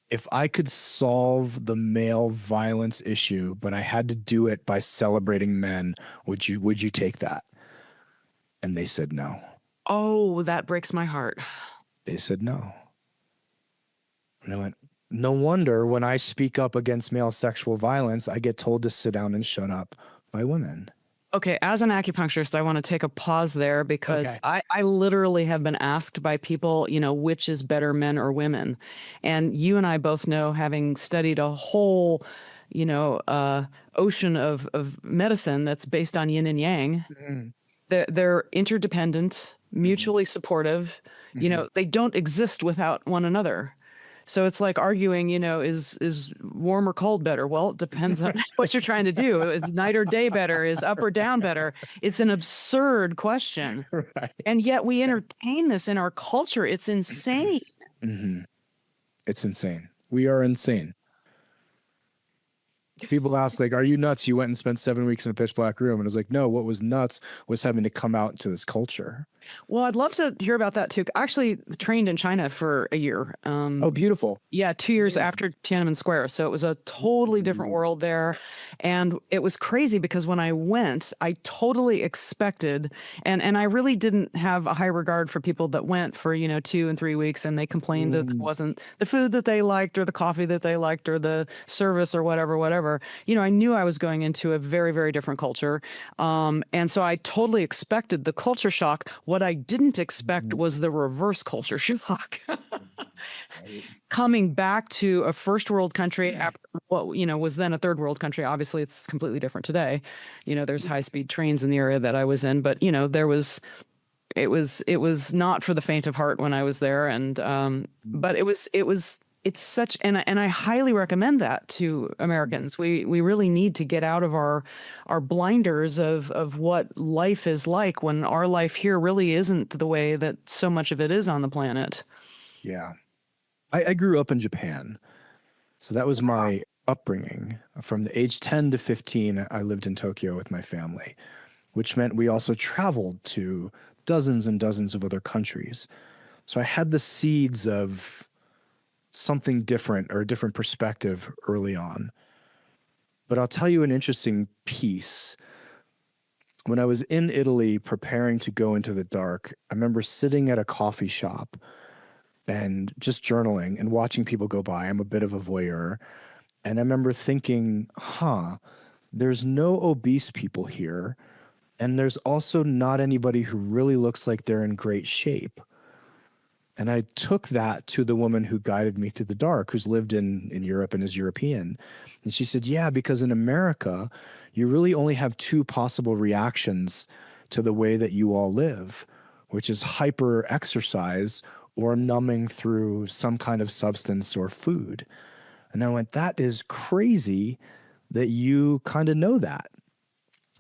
if I could solve the male violence issue, but I had to do it by celebrating men, would you take that? And they said no. Oh, that breaks my heart. They said no. And I went, no wonder when I speak up against male sexual violence, I get told to sit down and shut up by women. Okay, as an acupuncturist, I want to take a pause there because Okay. I literally have been asked by people, which is better, men or women? And you and I both know, having studied a whole, ocean of medicine that's based on yin and yang, Mhm. they're interdependent, Mhm. mutually supportive. Mhm. They don't exist without one another. So it's like arguing, is warm or cold better? Well, it depends on what you're trying to do. Is night or day better? Is up or down better? It's an absurd question. Right. And yet we entertain this in our culture. It's insane. Mhm. It's insane. We are insane. People ask, like, are you nuts? You went and spent 7 weeks in a pitch black room. And I was like, no, what was nuts was having to come out to this culture. Well, I'd love to hear about that too. I actually trained in China for a year. Oh, beautiful. Yeah, 2 years after Tiananmen Square. So it was a totally different world there. And it was crazy because when I went, I totally expected, and I really didn't have a high regard for people that went for, 2 and 3 weeks and they complained that it Mm. wasn't the food that they liked or the coffee that they liked or the service or whatever. I knew I was going into a very, very different culture. And so I totally expected the culture shock. What I didn't expect was the reverse culture shock. Coming back to a first world country after what was then a third world country. Obviously it's completely different today. There's high speed trains in the area that I was in, but it was not for the faint of heart when I was there. And but it's such, and I highly recommend that to Americans. We really need to get out of our blinders of what life is like when our life here really isn't the way that so much of it is on the planet. Yeah. I grew up in Japan. So that was my upbringing. From the age 10 to 15, I lived in Tokyo with my family, which meant we also traveled to dozens and dozens of other countries. So I had the seeds of something different or a different perspective early on. But I'll tell you an interesting piece. When I was in Italy preparing to go into the dark, I remember sitting at a coffee shop and just journaling and watching people go by. I'm a bit of a voyeur. And I remember thinking, there's no obese people here. And there's also not anybody who really looks like they're in great shape. And I took that to the woman who guided me through the dark, who's lived in Europe and is European. And she said, yeah, because in America, you really only have two possible reactions to the way that you all live, which is hyper exercise or numbing through some kind of substance or food. And I went, that is crazy that you kind of know that.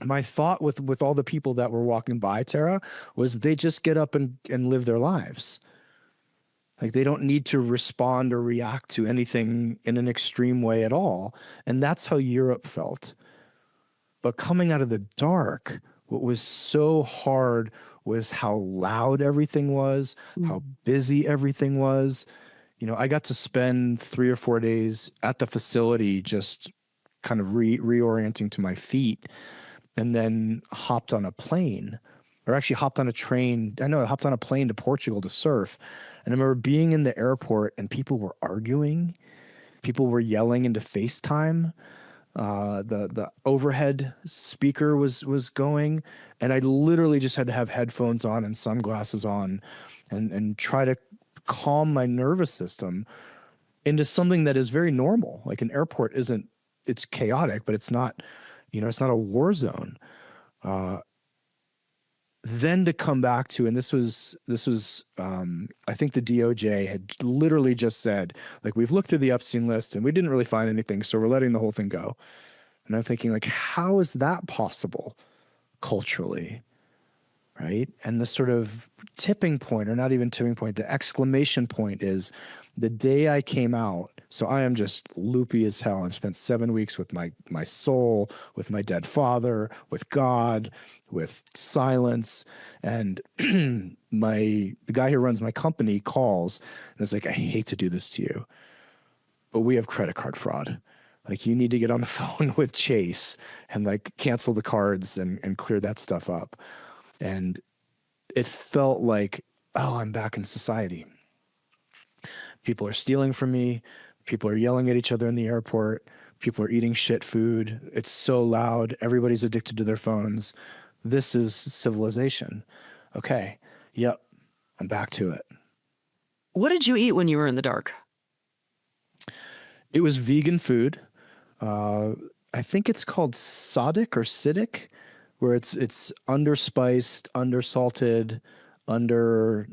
My thought with all the people that were walking by, Tara, was they just get up and live their lives. Like they don't need to respond or react to anything in an extreme way at all. And that's how Europe felt. But coming out of the dark, what was so hard was how loud everything was, how busy everything was. I got to spend 3 or 4 days at the facility just kind of reorienting to my feet, and then hopped on a plane, or actually hopped on a train. I hopped on a plane to Portugal to surf. And I remember being in the airport and people were arguing. People were yelling into FaceTime. The overhead speaker was going, and I literally just had to have headphones on and sunglasses on and try to calm my nervous system into something that is very normal. Like an airport it's chaotic, but it's not, it's not a war zone. Then to come back to, and this was I think the DOJ had literally just said, like, we've looked through the Epstein list and we didn't really find anything, so we're letting the whole thing go. And I'm thinking, like, how is that possible culturally? Right. And the sort of tipping point, or not even tipping point, the exclamation point is the day I came out. So I am just loopy as hell. I've spent 7 weeks with my soul, with my dead father, with God, with silence. And the guy who runs my company calls and is like, I hate to do this to you, but we have credit card fraud. Like, you need to get on the phone with Chase and like cancel the cards and clear that stuff up. And it felt like, oh, I'm back in society. People are stealing from me. People are yelling at each other in the airport. People are eating shit food. It's so loud. Everybody's addicted to their phones. This is civilization. Okay. Yep. I'm back to it. What did you eat when you were in the dark? It was vegan food. I think it's called sodic or Cidic, where it's underspiced, undersalted, under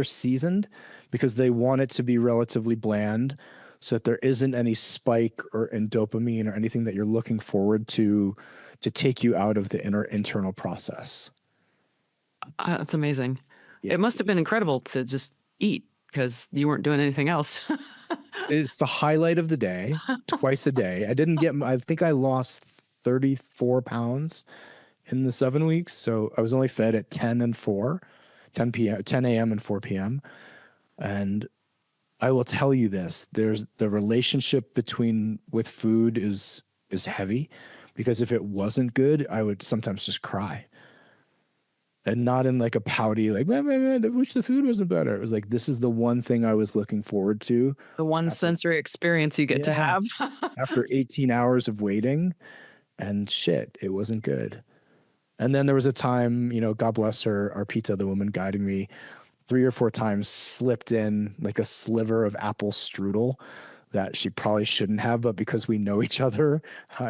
seasoned, because they want it to be relatively bland, so that there isn't any spike or in dopamine or anything that you're looking forward to take you out of the internal process. That's amazing. Yeah. It must have been incredible to just eat because you weren't doing anything else. It's the highlight of the day, twice a day. I think I lost 34 pounds in the 7 weeks. So I was only fed at 10 and 4, 10 a.m. and 4 p.m. And I will tell you this, there's the relationship with food is heavy, because if it wasn't good, I would sometimes just cry. And not in like a pouty, like, man, I wish the food wasn't better. It was like, this is the one thing I was looking forward to. The one sensory experience you get to have. After 18 hours of waiting, and shit, it wasn't good. And then there was a time, God bless her, Arpita, the woman guiding me, 3 or 4 times slipped in like a sliver of apple strudel that she probably shouldn't have, but because we know each other,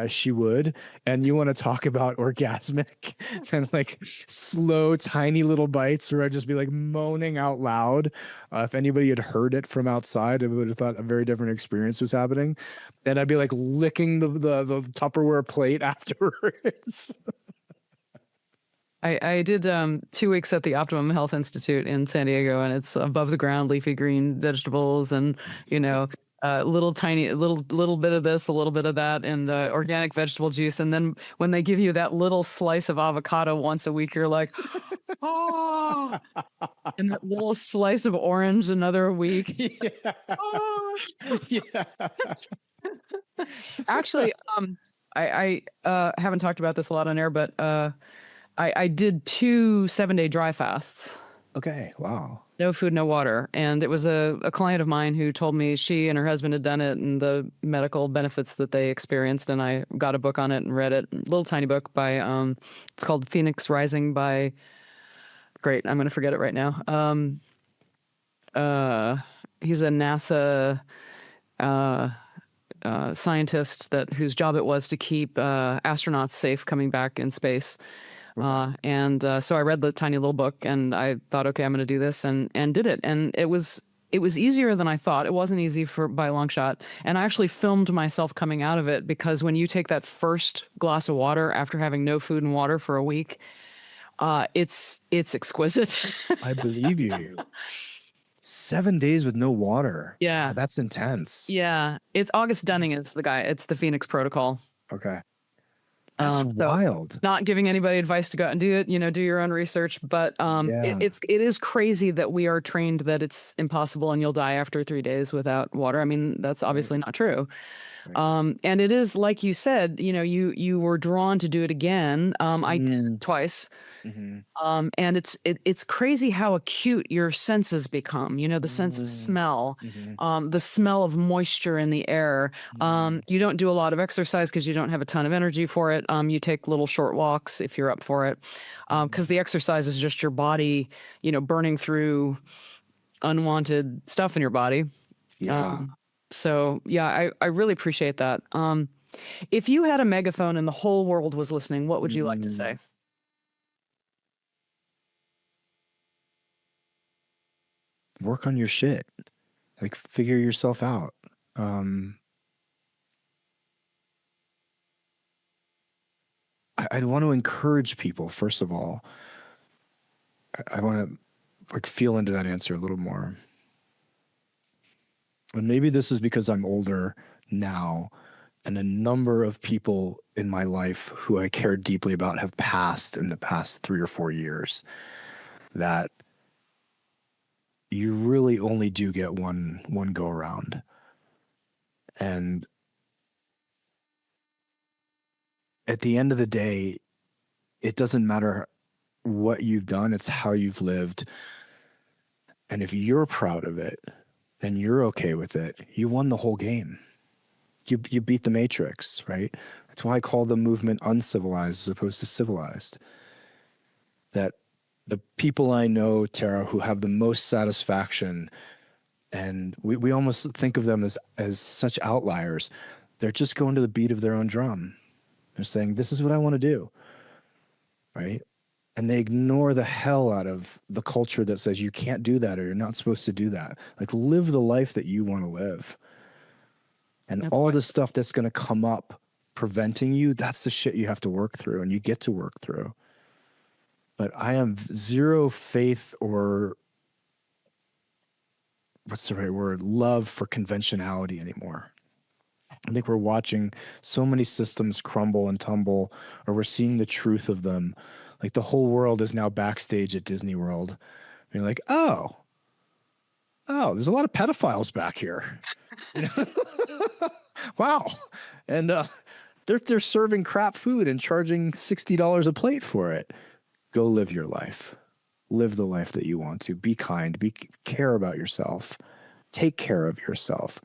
she would. And you want to talk about orgasmic and like slow, tiny little bites where I'd just be like moaning out loud. If anybody had heard it from outside, it would have thought a very different experience was happening. Then I'd be like licking the Tupperware plate afterwards. I did 2 weeks at the Optimum Health Institute in San Diego, and it's above the ground, leafy green vegetables, and little bit of this, a little bit of that, and the organic vegetable juice. And then when they give you that little slice of avocado once a week, you're like, oh, and that little slice of orange another week. Yeah. Oh. Yeah. Actually, I haven't talked about this a lot on air, but I did 2 7-day dry fasts. Okay. Wow. No food, no water. And it was a client of mine who told me she and her husband had done it and the medical benefits that they experienced. And I got a book on it and read it. A little tiny book by, it's called Phoenix Rising by, great, I'm going to forget it right now. He's a NASA scientist whose job it was to keep astronauts safe coming back in space. So I read the tiny little book and I thought, okay, I'm going to do this, and did it. And it was easier than I thought. It wasn't easy by a long shot. And I actually filmed myself coming out of it, because when you take that first glass of water after having no food and water for a week, it's exquisite. I believe you. 7 days with no water. Yeah. That's intense. Yeah. It's August Dunning is the guy. It's the Phoenix Protocol. Okay. That's wild. So not giving anybody advice to go out and do it, do your own research. But it is crazy that we are trained that it's impossible and you'll die after 3 days without water. I mean, that's obviously not true. And it is, like you said, you were drawn to do it again. I did twice. Mm-hmm. And it's crazy how acute your senses become, the sense of smell, the smell of moisture in the air. You don't do a lot of exercise because you don't have a ton of energy for it. You take little short walks if you're up for it, because the exercise is just your body, burning through unwanted stuff in your body. Yeah. So yeah, I really appreciate that. If you had a megaphone and the whole world was listening, what would you like to say? Work on your shit. Like, figure yourself out. I want to encourage people, first of all. I want to feel into that answer a little more. And maybe this is because I'm older now, and a number of people in my life who I care deeply about have passed in the past 3 or 4 years, that you really only do get one go around. And at the end of the day, it doesn't matter what you've done, it's how you've lived. And if you're proud of it, then you're okay with it. You won the whole game. you beat the matrix, right? That's why I call the movement uncivilized as opposed to civilized. That the people I know, Tara, who have the most satisfaction, and we almost think of them as such outliers, they're just going to the beat of their own drum. They're saying, this is what I want to do, right? And they ignore the hell out of the culture that says you can't do that or you're not supposed to do that. Like, live the life that you want to live. And That's all why- the stuff that's going to come up preventing you, that's the shit you have to work through, and you get to work through. But I have zero faith or, what's the right word, love for conventionality anymore. I think we're watching so many systems crumble and tumble, or we're seeing the truth of them. Like, the whole world is now backstage at Disney World. You're like, oh, there's a lot of pedophiles back here. You know? Wow. And they're serving crap food and charging $60 a plate for it. Go live your life. Live the life that you want to. Be kind. Care about yourself. Take care of yourself.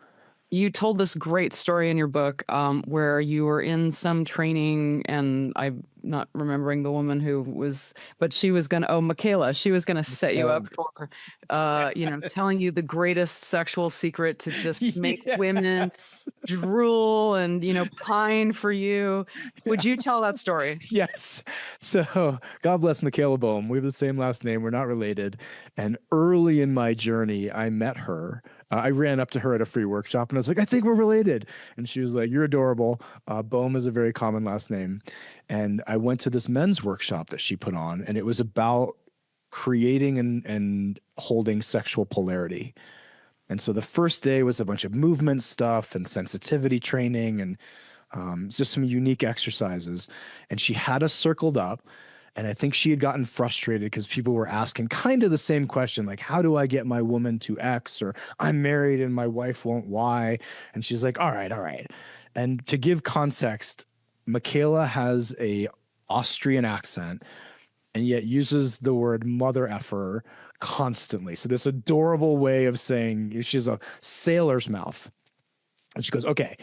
You told this great story in your book where you were in some training, and I'm not remembering the woman who was, but she was going to, Michaela, she was going to set you up for, telling you the greatest sexual secret to just make women drool and, pine for you. Would you tell that story? Yes. So God bless Michaela Boehm. We have the same last name. We're not related. And early in my journey, I met her. I ran up to her at a free workshop and I was like, I think we're related. And she was like, you're adorable. Boehm is a very common last name. And I went to this men's workshop that she put on, and it was about creating and holding sexual polarity. And so the first day was a bunch of movement stuff and sensitivity training and just some unique exercises. And she had us circled up. And I think she had gotten frustrated because people were asking kind of the same question, like, how do I get my woman to X? Or I'm married and my wife won't Y. And she's like, all right. And to give context, Michaela has a Austrian accent and yet uses the word mother effer constantly. So this adorable way of saying, she's a sailor's mouth. And she goes, okay,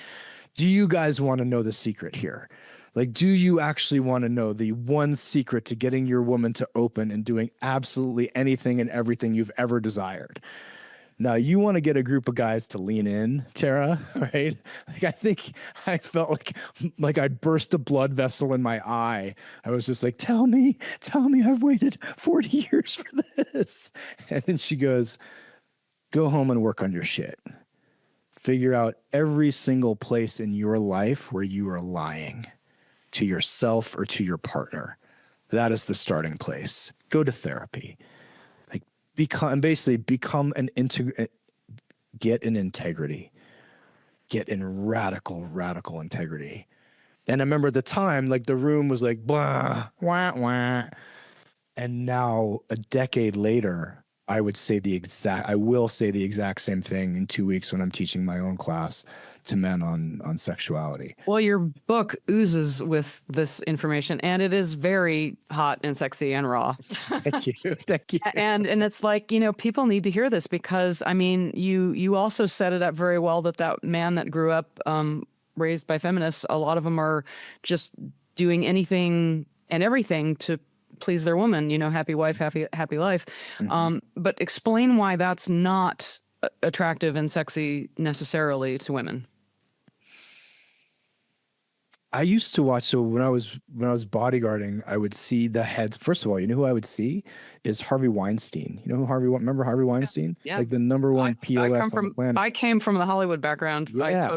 do you guys want to know the secret here? Like, do you actually want to know the one secret to getting your woman to open and doing absolutely anything and everything you've ever desired? Now, you want to get a group of guys to lean in, Tara, right? Like, I think I felt like I burst a blood vessel in my eye. I was just like, tell me, I've waited 40 years for this. And then she goes, go home and work on your shit. Figure out every single place in your life where you are lying to yourself or to your partner. That is the starting place. Go to therapy. Become an get in integrity. Get in radical integrity. And I remember at the time, like, the room was like, blah, wah, wah. And now, a decade later, I will say the exact same thing in 2 weeks when I'm teaching my own class to men on sexuality. Well, your book oozes with this information, and it is very hot and sexy and raw. Thank you. And it's like, people need to hear this because, I mean, you also set it up very well that man that grew up raised by feminists, a lot of them are just doing anything and everything to please their woman, happy wife, happy life. Mm-hmm. But explain why that's not attractive and sexy necessarily to women. I used to watch. So when I was bodyguarding, I would see the heads. First of all, you know who I would see is Harvey Weinstein. You know who remember Harvey Weinstein? Yeah. Like the number one POS on the planet. I came from the Hollywood background. Yeah.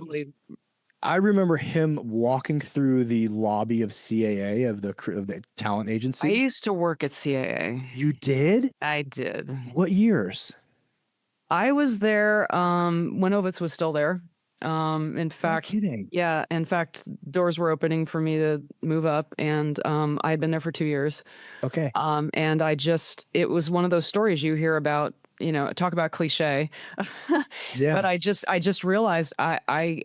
I remember him walking through the lobby of CAA, of the talent agency. I used to work at CAA. You did? I did. What years? I was there when Ovitz was still there. In fact, no kidding. Yeah. In fact, doors were opening for me to move up, and I had been there for 2 years. Okay. And it was one of those stories you hear about, talk about cliche. Yeah. But I just realized I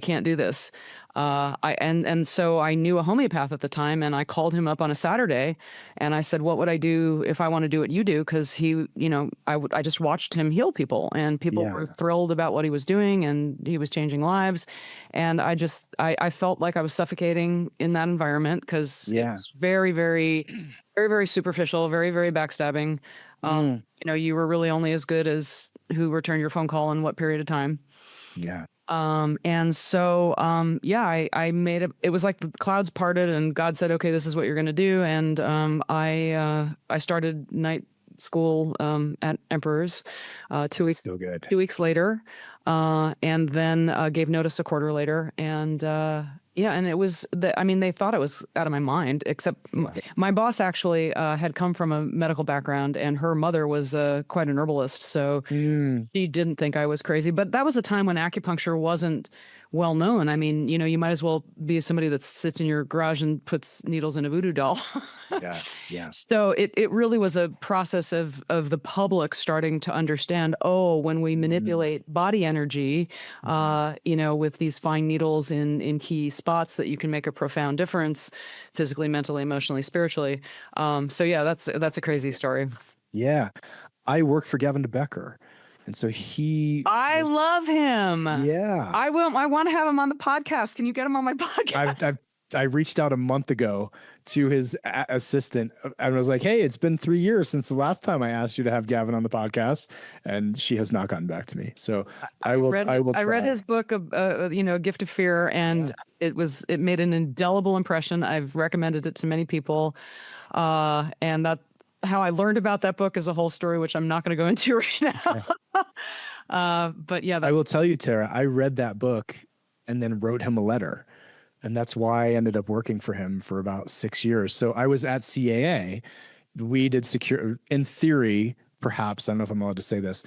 can't do this. So I knew a homeopath at the time, and I called him up on a Saturday, and I said, "What would I do if I want to do what you do?" Because I just watched him heal people, and people Yeah. were thrilled about what he was doing, and he was changing lives, and I felt like I was suffocating in that environment because it Yeah. was very, very, very, very superficial, very, very backstabbing. You were really only as good as who returned your phone call in what period of time. Yeah. I made it was like the clouds parted and God said, okay, this is what you're going to do. And I started night school at Emperor's 2 weeks, So good. 2 weeks later, and then gave notice a quarter later. And and it was they thought it was out of my mind, except my boss actually had come from a medical background, and her mother was quite an herbalist. So she didn't think I was crazy. But that was a time when acupuncture wasn't well known. I mean, you might as well be somebody that sits in your garage and puts needles in a voodoo doll. Yeah. Yeah. So it really was a process of the public starting to understand, when we manipulate body energy, with these fine needles in key spots, that you can make a profound difference physically, mentally, emotionally, spiritually. That's a crazy story. Yeah. I work for Gavin DeBecker. And so I love him. Yeah. I want to have him on the podcast. Can you get him on my podcast? I reached out a month ago to his assistant and was like, hey, it's been 3 years since the last time I asked you to have Gavin on the podcast. And she has not gotten back to me. So I will try. I read his book, A Gift of Fear, and it made an indelible impression. I've recommended it to many people. And that, how I learned about that book is a whole story, which I'm not going to go into right now. But yeah, I will tell you, Tara, I read that book and then wrote him a letter. And that's why I ended up working for him for about 6 years. So I was at CAA. We did in theory, perhaps, I don't know if I'm allowed to say this.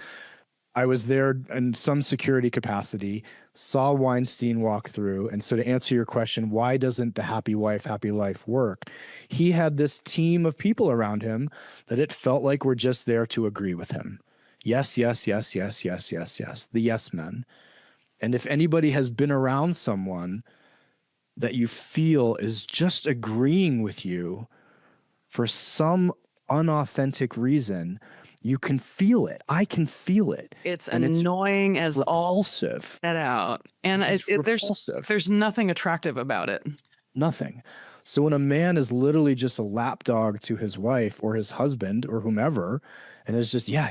I was there in some security capacity, saw Weinstein walk through. And so to answer your question, why doesn't the happy wife, happy life work? He had this team of people around him that it felt like were just there to agree with him. Yes, yes, yes, yes, yes, yes, yes. The yes men. And if anybody has been around someone that you feel is just agreeing with you for some unauthentic reason, you can feel it. I can feel it. It's annoying as all repulsive. get out. And there's nothing attractive about it. Nothing. So when a man is literally just a lapdog to his wife or his husband or whomever, and it's just, yeah.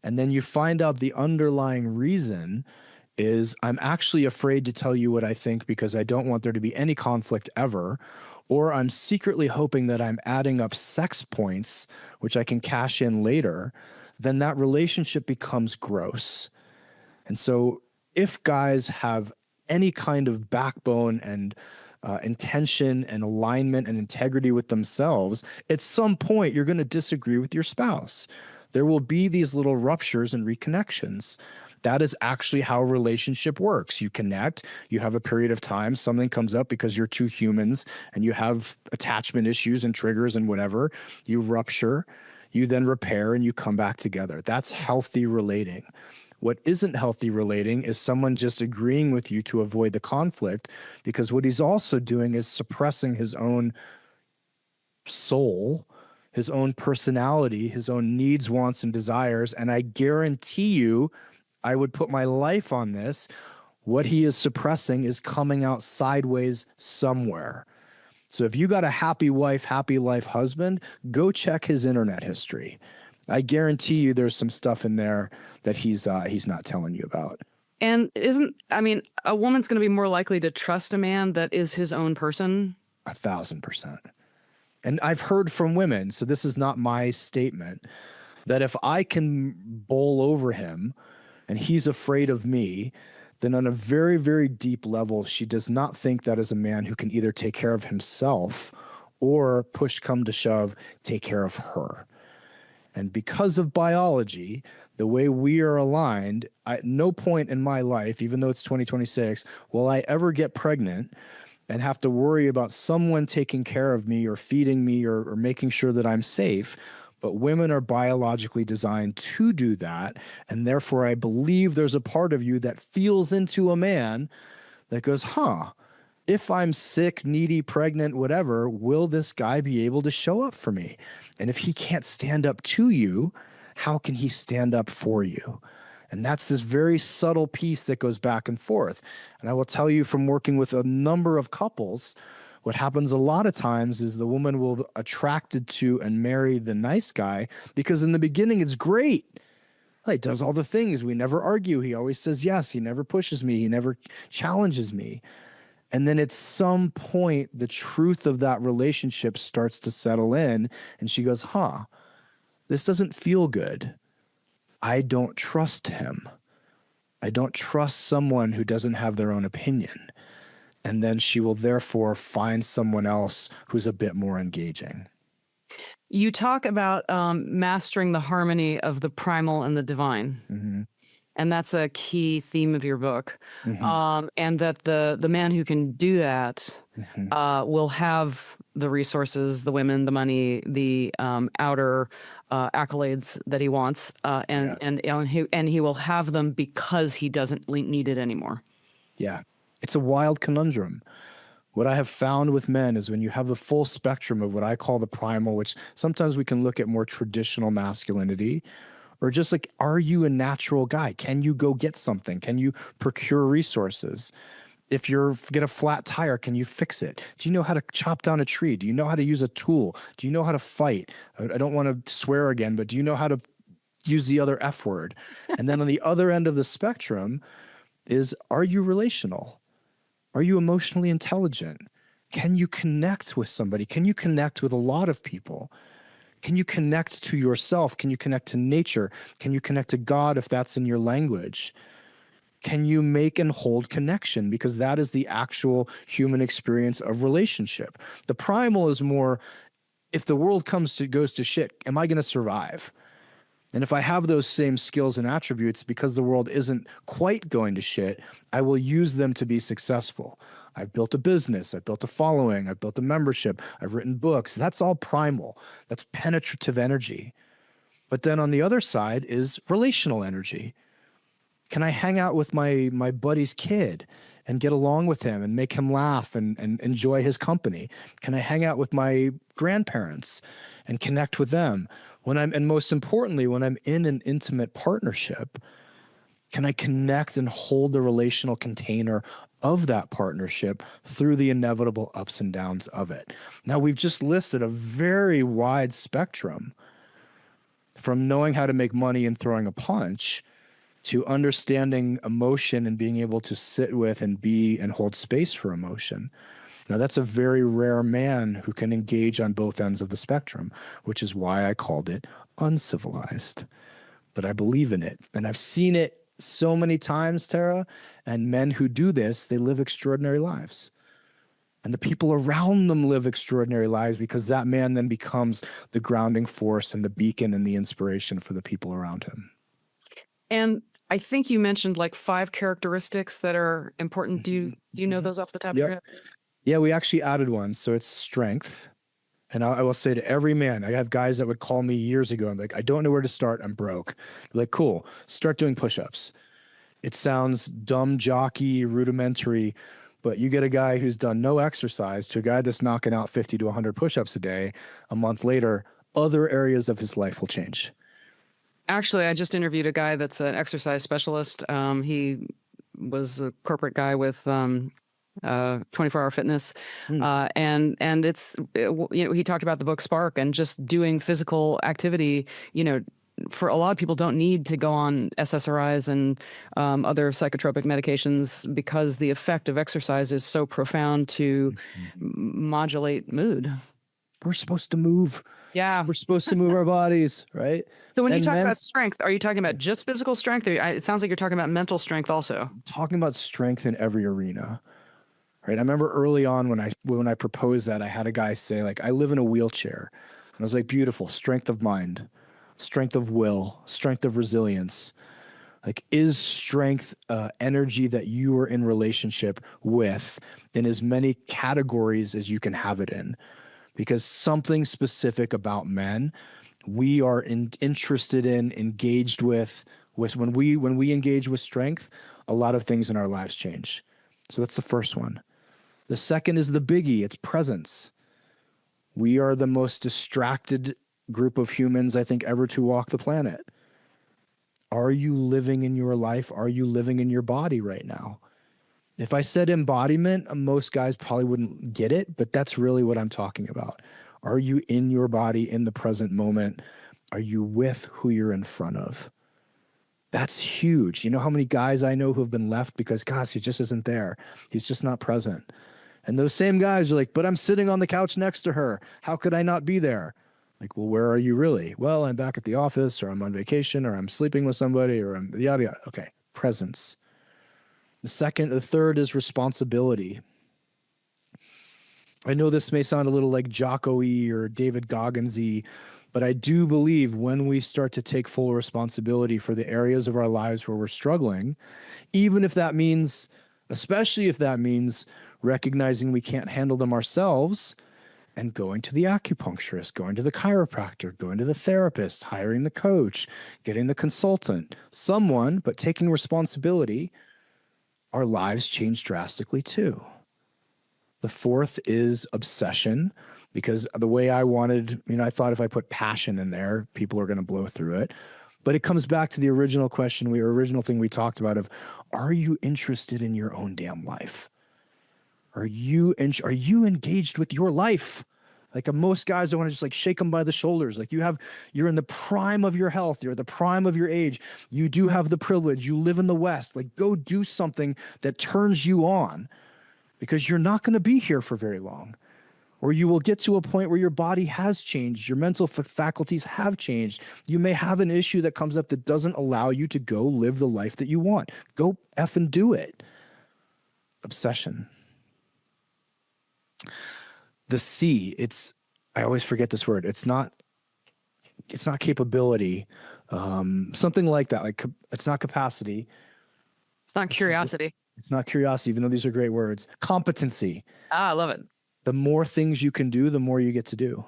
And then you find out the underlying reason is, I'm actually afraid to tell you what I think because I don't want there to be any conflict ever. Or I'm secretly hoping that I'm adding up sex points, which I can cash in later, then that relationship becomes gross. And so if guys have any kind of backbone and intention and alignment and integrity with themselves, at some point you're going to disagree with your spouse. There will be these little ruptures and reconnections. That is actually how a relationship works. You connect, you have a period of time, something comes up because you're two humans and you have attachment issues and triggers and whatever. You rupture, you then repair, and you come back together. That's healthy relating. What isn't healthy relating is someone just agreeing with you to avoid the conflict, because what he's also doing is suppressing his own soul, his own personality, his own needs, wants, and desires. And I guarantee you, I would put my life on this, what he is suppressing is coming out sideways somewhere. So if you got a happy wife, happy life husband, go check his internet history. I guarantee you there's some stuff in there that he's not telling you about. And a woman's going to be more likely to trust a man that is his own person. 1,000%. And I've heard from women, so this is not my statement, that if I can bowl over him and he's afraid of me, then on a very, very deep level, she does not think that is a man who can either take care of himself or, push come to shove, take care of her. And because of biology, the way we are aligned, at no point in my life, even though it's 2026, will I ever get pregnant and have to worry about someone taking care of me or feeding me or making sure that I'm safe. But women are biologically designed to do that. And therefore, I believe there's a part of you that feels into a man that goes, if I'm sick, needy, pregnant, whatever, will this guy be able to show up for me? And if he can't stand up to you, how can he stand up for you? And that's this very subtle piece that goes back and forth. And I will tell you from working with a number of couples, what happens a lot of times is the woman will be attracted to and marry the nice guy because in the beginning it's great. He does all the things. We never argue. He always says yes. He never pushes me. He never challenges me. And then at some point, the truth of that relationship starts to settle in. And she goes, this doesn't feel good. I don't trust him. I don't trust someone who doesn't have their own opinion. And then she will therefore find someone else who's a bit more engaging. You talk about mastering the harmony of the primal and the divine. Mm-hmm. And that's a key theme of your book. Mm-hmm. And that the man who can do that Mm-hmm. will have the resources, the women, the money, the outer accolades that he wants. And he will have them because he doesn't need it anymore. Yeah. It's a wild conundrum. What I have found with men is when you have the full spectrum of what I call the primal, which sometimes we can look at more traditional masculinity, or just like, are you a natural guy? Can you go get something? Can you procure resources? If you get a flat tire, can you fix it? Do you know how to chop down a tree? Do you know how to use a tool? Do you know how to fight? I don't want to swear again, but do you know how to use the other F word? And then on the other end of the spectrum is, are you relational? Are you emotionally intelligent? Can you connect with somebody? Can you connect with a lot of people? Can you connect to yourself? Can you connect to nature? Can you connect to God if that's in your language? Can you make and hold connection? Because that is the actual human experience of relationship. The primal is more, if the world goes to shit, am I going to survive? And if I have those same skills and attributes, because the world isn't quite going to shit, I will use them to be successful. I've built a business. I've built a following. I've built a membership. I've written books. That's all primal. That's penetrative energy. But then on the other side is relational energy. Can I hang out with my buddy's kid and get along with him and make him laugh and enjoy his company? Can I hang out with my grandparents and connect with them? And most importantly, when I'm in an intimate partnership, can I connect and hold the relational container of that partnership through the inevitable ups and downs of it? Now, we've just listed a very wide spectrum from knowing how to make money and throwing a punch to understanding emotion and being able to sit with and be and hold space for emotion. Now, that's a very rare man who can engage on both ends of the spectrum, which is why I called it Uncivilized. But I believe in it. And I've seen it so many times, Tara, and men who do this, they live extraordinary lives. And the people around them live extraordinary lives because that man then becomes the grounding force and the beacon and the inspiration for the people around him. And I think you mentioned like 5 characteristics that are important. Do you know those off the top of your head? Yeah, we actually added one. So it's strength. And I will say to every man, I have guys that would call me years ago. I'm like, I don't know where to start. I'm broke. They're like, cool, start doing push-ups. It sounds dumb, jockey, rudimentary, but you get a guy who's done no exercise to a guy that's knocking out 50 to 100 push-ups a day. A month later, other areas of his life will change. Actually, I just interviewed a guy that's an exercise specialist. He was a corporate guy with 24-hour fitness. And it's, he talked about the book Spark and just doing physical activity, for a lot of people don't need to go on SSRIs and other psychotropic medications because the effect of exercise is so profound to modulate mood. We're supposed to move. Yeah. We're supposed to move our bodies, right? So when you talk about strength, are you talking about just physical strength? Or it sounds like you're talking about mental strength also. Talking about strength in every arena. Right. I remember early on when I proposed that, I had a guy say, like, I live in a wheelchair. And I was like, beautiful, strength of mind, strength of will, strength of resilience. Like, is strength energy that you are in relationship with in as many categories as you can have it in? Because something specific about men, we are interested in, engaged with when we engage with strength, a lot of things in our lives change. So that's the first one. The second is the biggie. It's presence. We are the most distracted group of humans, I think, ever to walk the planet. Are you living in your life? Are you living in your body right now? If I said embodiment, most guys probably wouldn't get it, but that's really what I'm talking about. Are you in your body in the present moment? Are you with who you're in front of? That's huge. You know how many guys I know who have been left because, gosh, he just isn't there. He's just not present. And those same guys are like, but I'm sitting on the couch next to her. How could I not be there? Like, well, where are you really? Well, I'm back at the office, or I'm on vacation, or I'm sleeping with somebody, or I'm yada, yada. Okay, presence. The third is responsibility. I know this may sound a little like Jocko-y or David Goggins-y, but I do believe when we start to take full responsibility for the areas of our lives where we're struggling, even if that means, especially if that means recognizing we can't handle them ourselves and going to the acupuncturist, going to the chiropractor, going to the therapist, hiring the coach, getting the consultant, someone, but taking responsibility, our lives change drastically too. The fourth is obsession, because the way I wanted, I thought if I put passion in there, people are going to blow through it. But it comes back to the original question, original thing we talked about of, are you interested in your own damn life? Are you engaged with your life? Like most guys, I want to just like shake them by the shoulders. Like you're in the prime of your health. You're at the prime of your age. You do have the privilege. You live in the West. Like go do something that turns you on, because you're not going to be here for very long. Or you will get to a point where your body has changed. Your mental faculties have changed. You may have an issue that comes up that doesn't allow you to go live the life that you want. Go effing do it. Obsession. The C, I always forget this word. It's not capability. Something like that. Like it's not capacity. It's not curiosity. It's not curiosity, even though these are great words. Competency. I love it. The more things you can do, the more you get to do.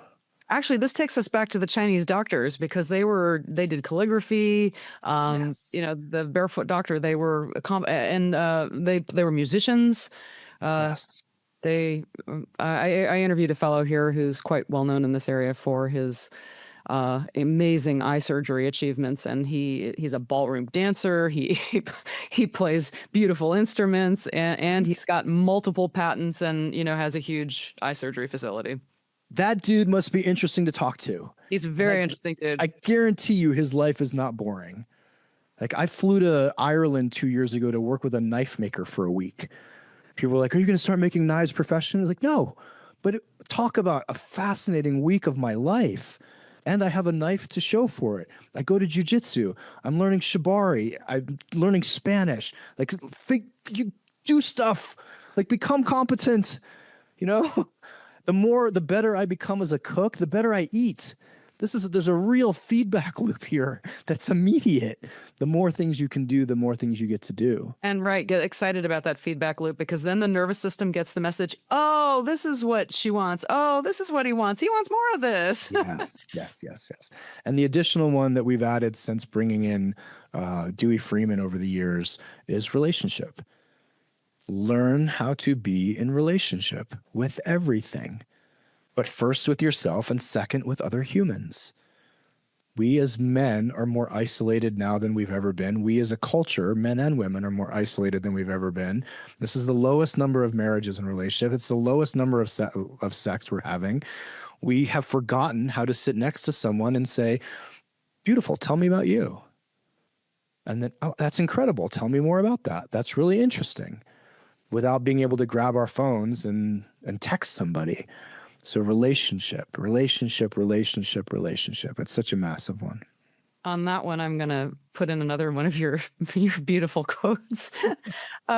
Actually, this takes us back to the Chinese doctors, because they did calligraphy. Yes. The barefoot doctor, they were they were musicians. Yes. I interviewed a fellow here who's quite well known in this area for his amazing eye surgery achievements, and he's a ballroom dancer. He plays beautiful instruments, and he's got multiple patents, and has a huge eye surgery facility. That dude must be interesting to talk to. He's a very interesting dude. I guarantee you his life is not boring. Like I flew to Ireland 2 years ago to work with a knife maker for a week. People were like, are you going to start making knives professionally? I was like, no, but talk about a fascinating week of my life. And I have a knife to show for it. I go to jujitsu. I'm learning shibari. I'm learning Spanish. Like you do stuff, like become competent, the better I become as a cook, the better I eat. There's a real feedback loop here that's immediate. The more things you can do, the more things you get to do. And get excited about that feedback loop, because then the nervous system gets the message, oh, this is what she wants. Oh, this is what he wants. He wants more of this. Yes. And the additional one that we've added since bringing in Dewey Freeman over the years is relationship. Learn how to be in relationship with everything. But first with yourself, and second with other humans. We as men are more isolated now than we've ever been. We as a culture, men and women, are more isolated than we've ever been. This is the lowest number of marriages and relationships. It's the lowest number of sex we're having. We have forgotten how to sit next to someone and say, beautiful, tell me about you. And then, oh, that's incredible. Tell me more about that. That's really interesting. Without being able to grab our phones and text somebody. So relationship. It's such a massive one. On that one, I'm going to put in another one of your beautiful quotes.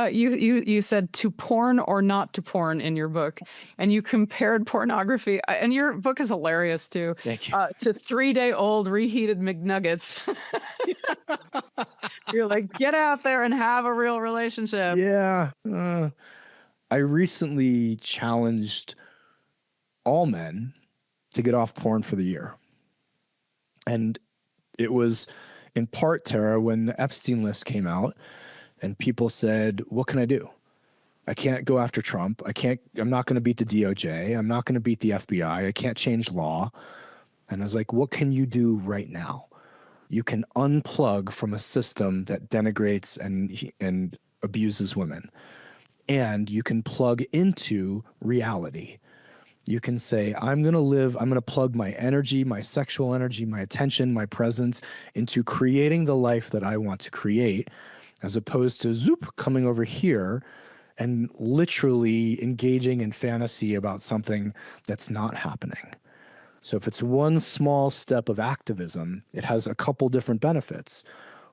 You said to porn or not to porn in your book, and you compared pornography, and your book is hilarious too, Thank you. to 3-day-old reheated McNuggets. You're like, get out there and have a real relationship. Yeah. I recently challenged all men to get off porn for the year. And it was in part, Tara, when the Epstein list came out and people said, what can I do? I can't go after Trump. I'm not going to beat the DOJ. I'm not going to beat the FBI. I can't change law. And I was like, what can you do right now? You can unplug from a system that denigrates and abuses women. And you can plug into reality. You can say, I'm going to plug my energy, my sexual energy, my attention, my presence into creating the life that I want to create, as opposed to coming over here and literally engaging in fantasy about something that's not happening. So if it's one small step of activism, it has a couple different benefits.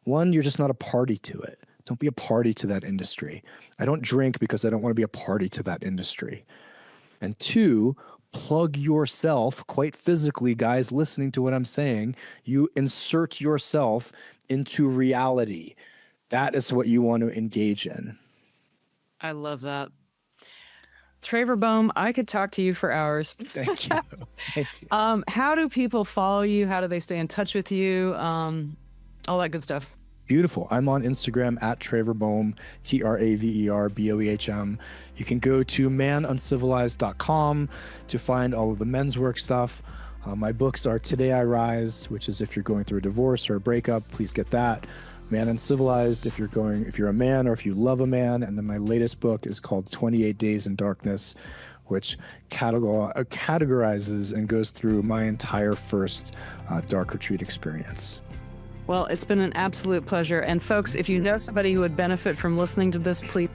One, you're just not a party to it. Don't be a party to that industry. I don't drink because I don't want to be a party to that industry. And two, plug yourself quite physically, guys, listening to what I'm saying. You insert yourself into reality. That is what you want to engage in. I love that. Traver Boehm, I could talk to you for hours. Thank you. Thank you. How do people follow you? How do they stay in touch with you? All that good stuff. Beautiful. I'm on Instagram at Traver Boehm, TraverBoehm. You can go to manuncivilized.com to find all of the men's work stuff. My books are Today I Rise, which is if you're going through a divorce or a breakup, please get that. Man Uncivilized, if you're a man or if you love a man. And then my latest book is called 28 Days in Darkness, which categorizes and goes through my entire first dark retreat experience. Well, it's been an absolute pleasure. And folks, if you know somebody who would benefit from listening to this, please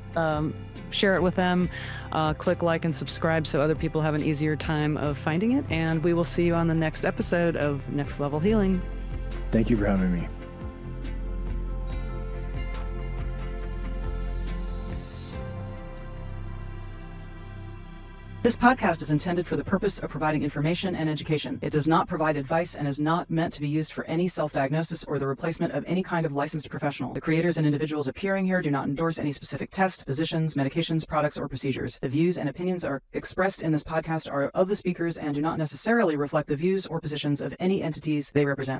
share it with them. Click like and subscribe so other people have an easier time of finding it. And we will see you on the next episode of Next Level Healing. Thank you for having me. This podcast is intended for the purpose of providing information and education. It does not provide advice and is not meant to be used for any self-diagnosis or the replacement of any kind of licensed professional. The creators and individuals appearing here do not endorse any specific tests, positions, medications, products, or procedures. The views and opinions expressed in this podcast are of the speakers and do not necessarily reflect the views or positions of any entities they represent.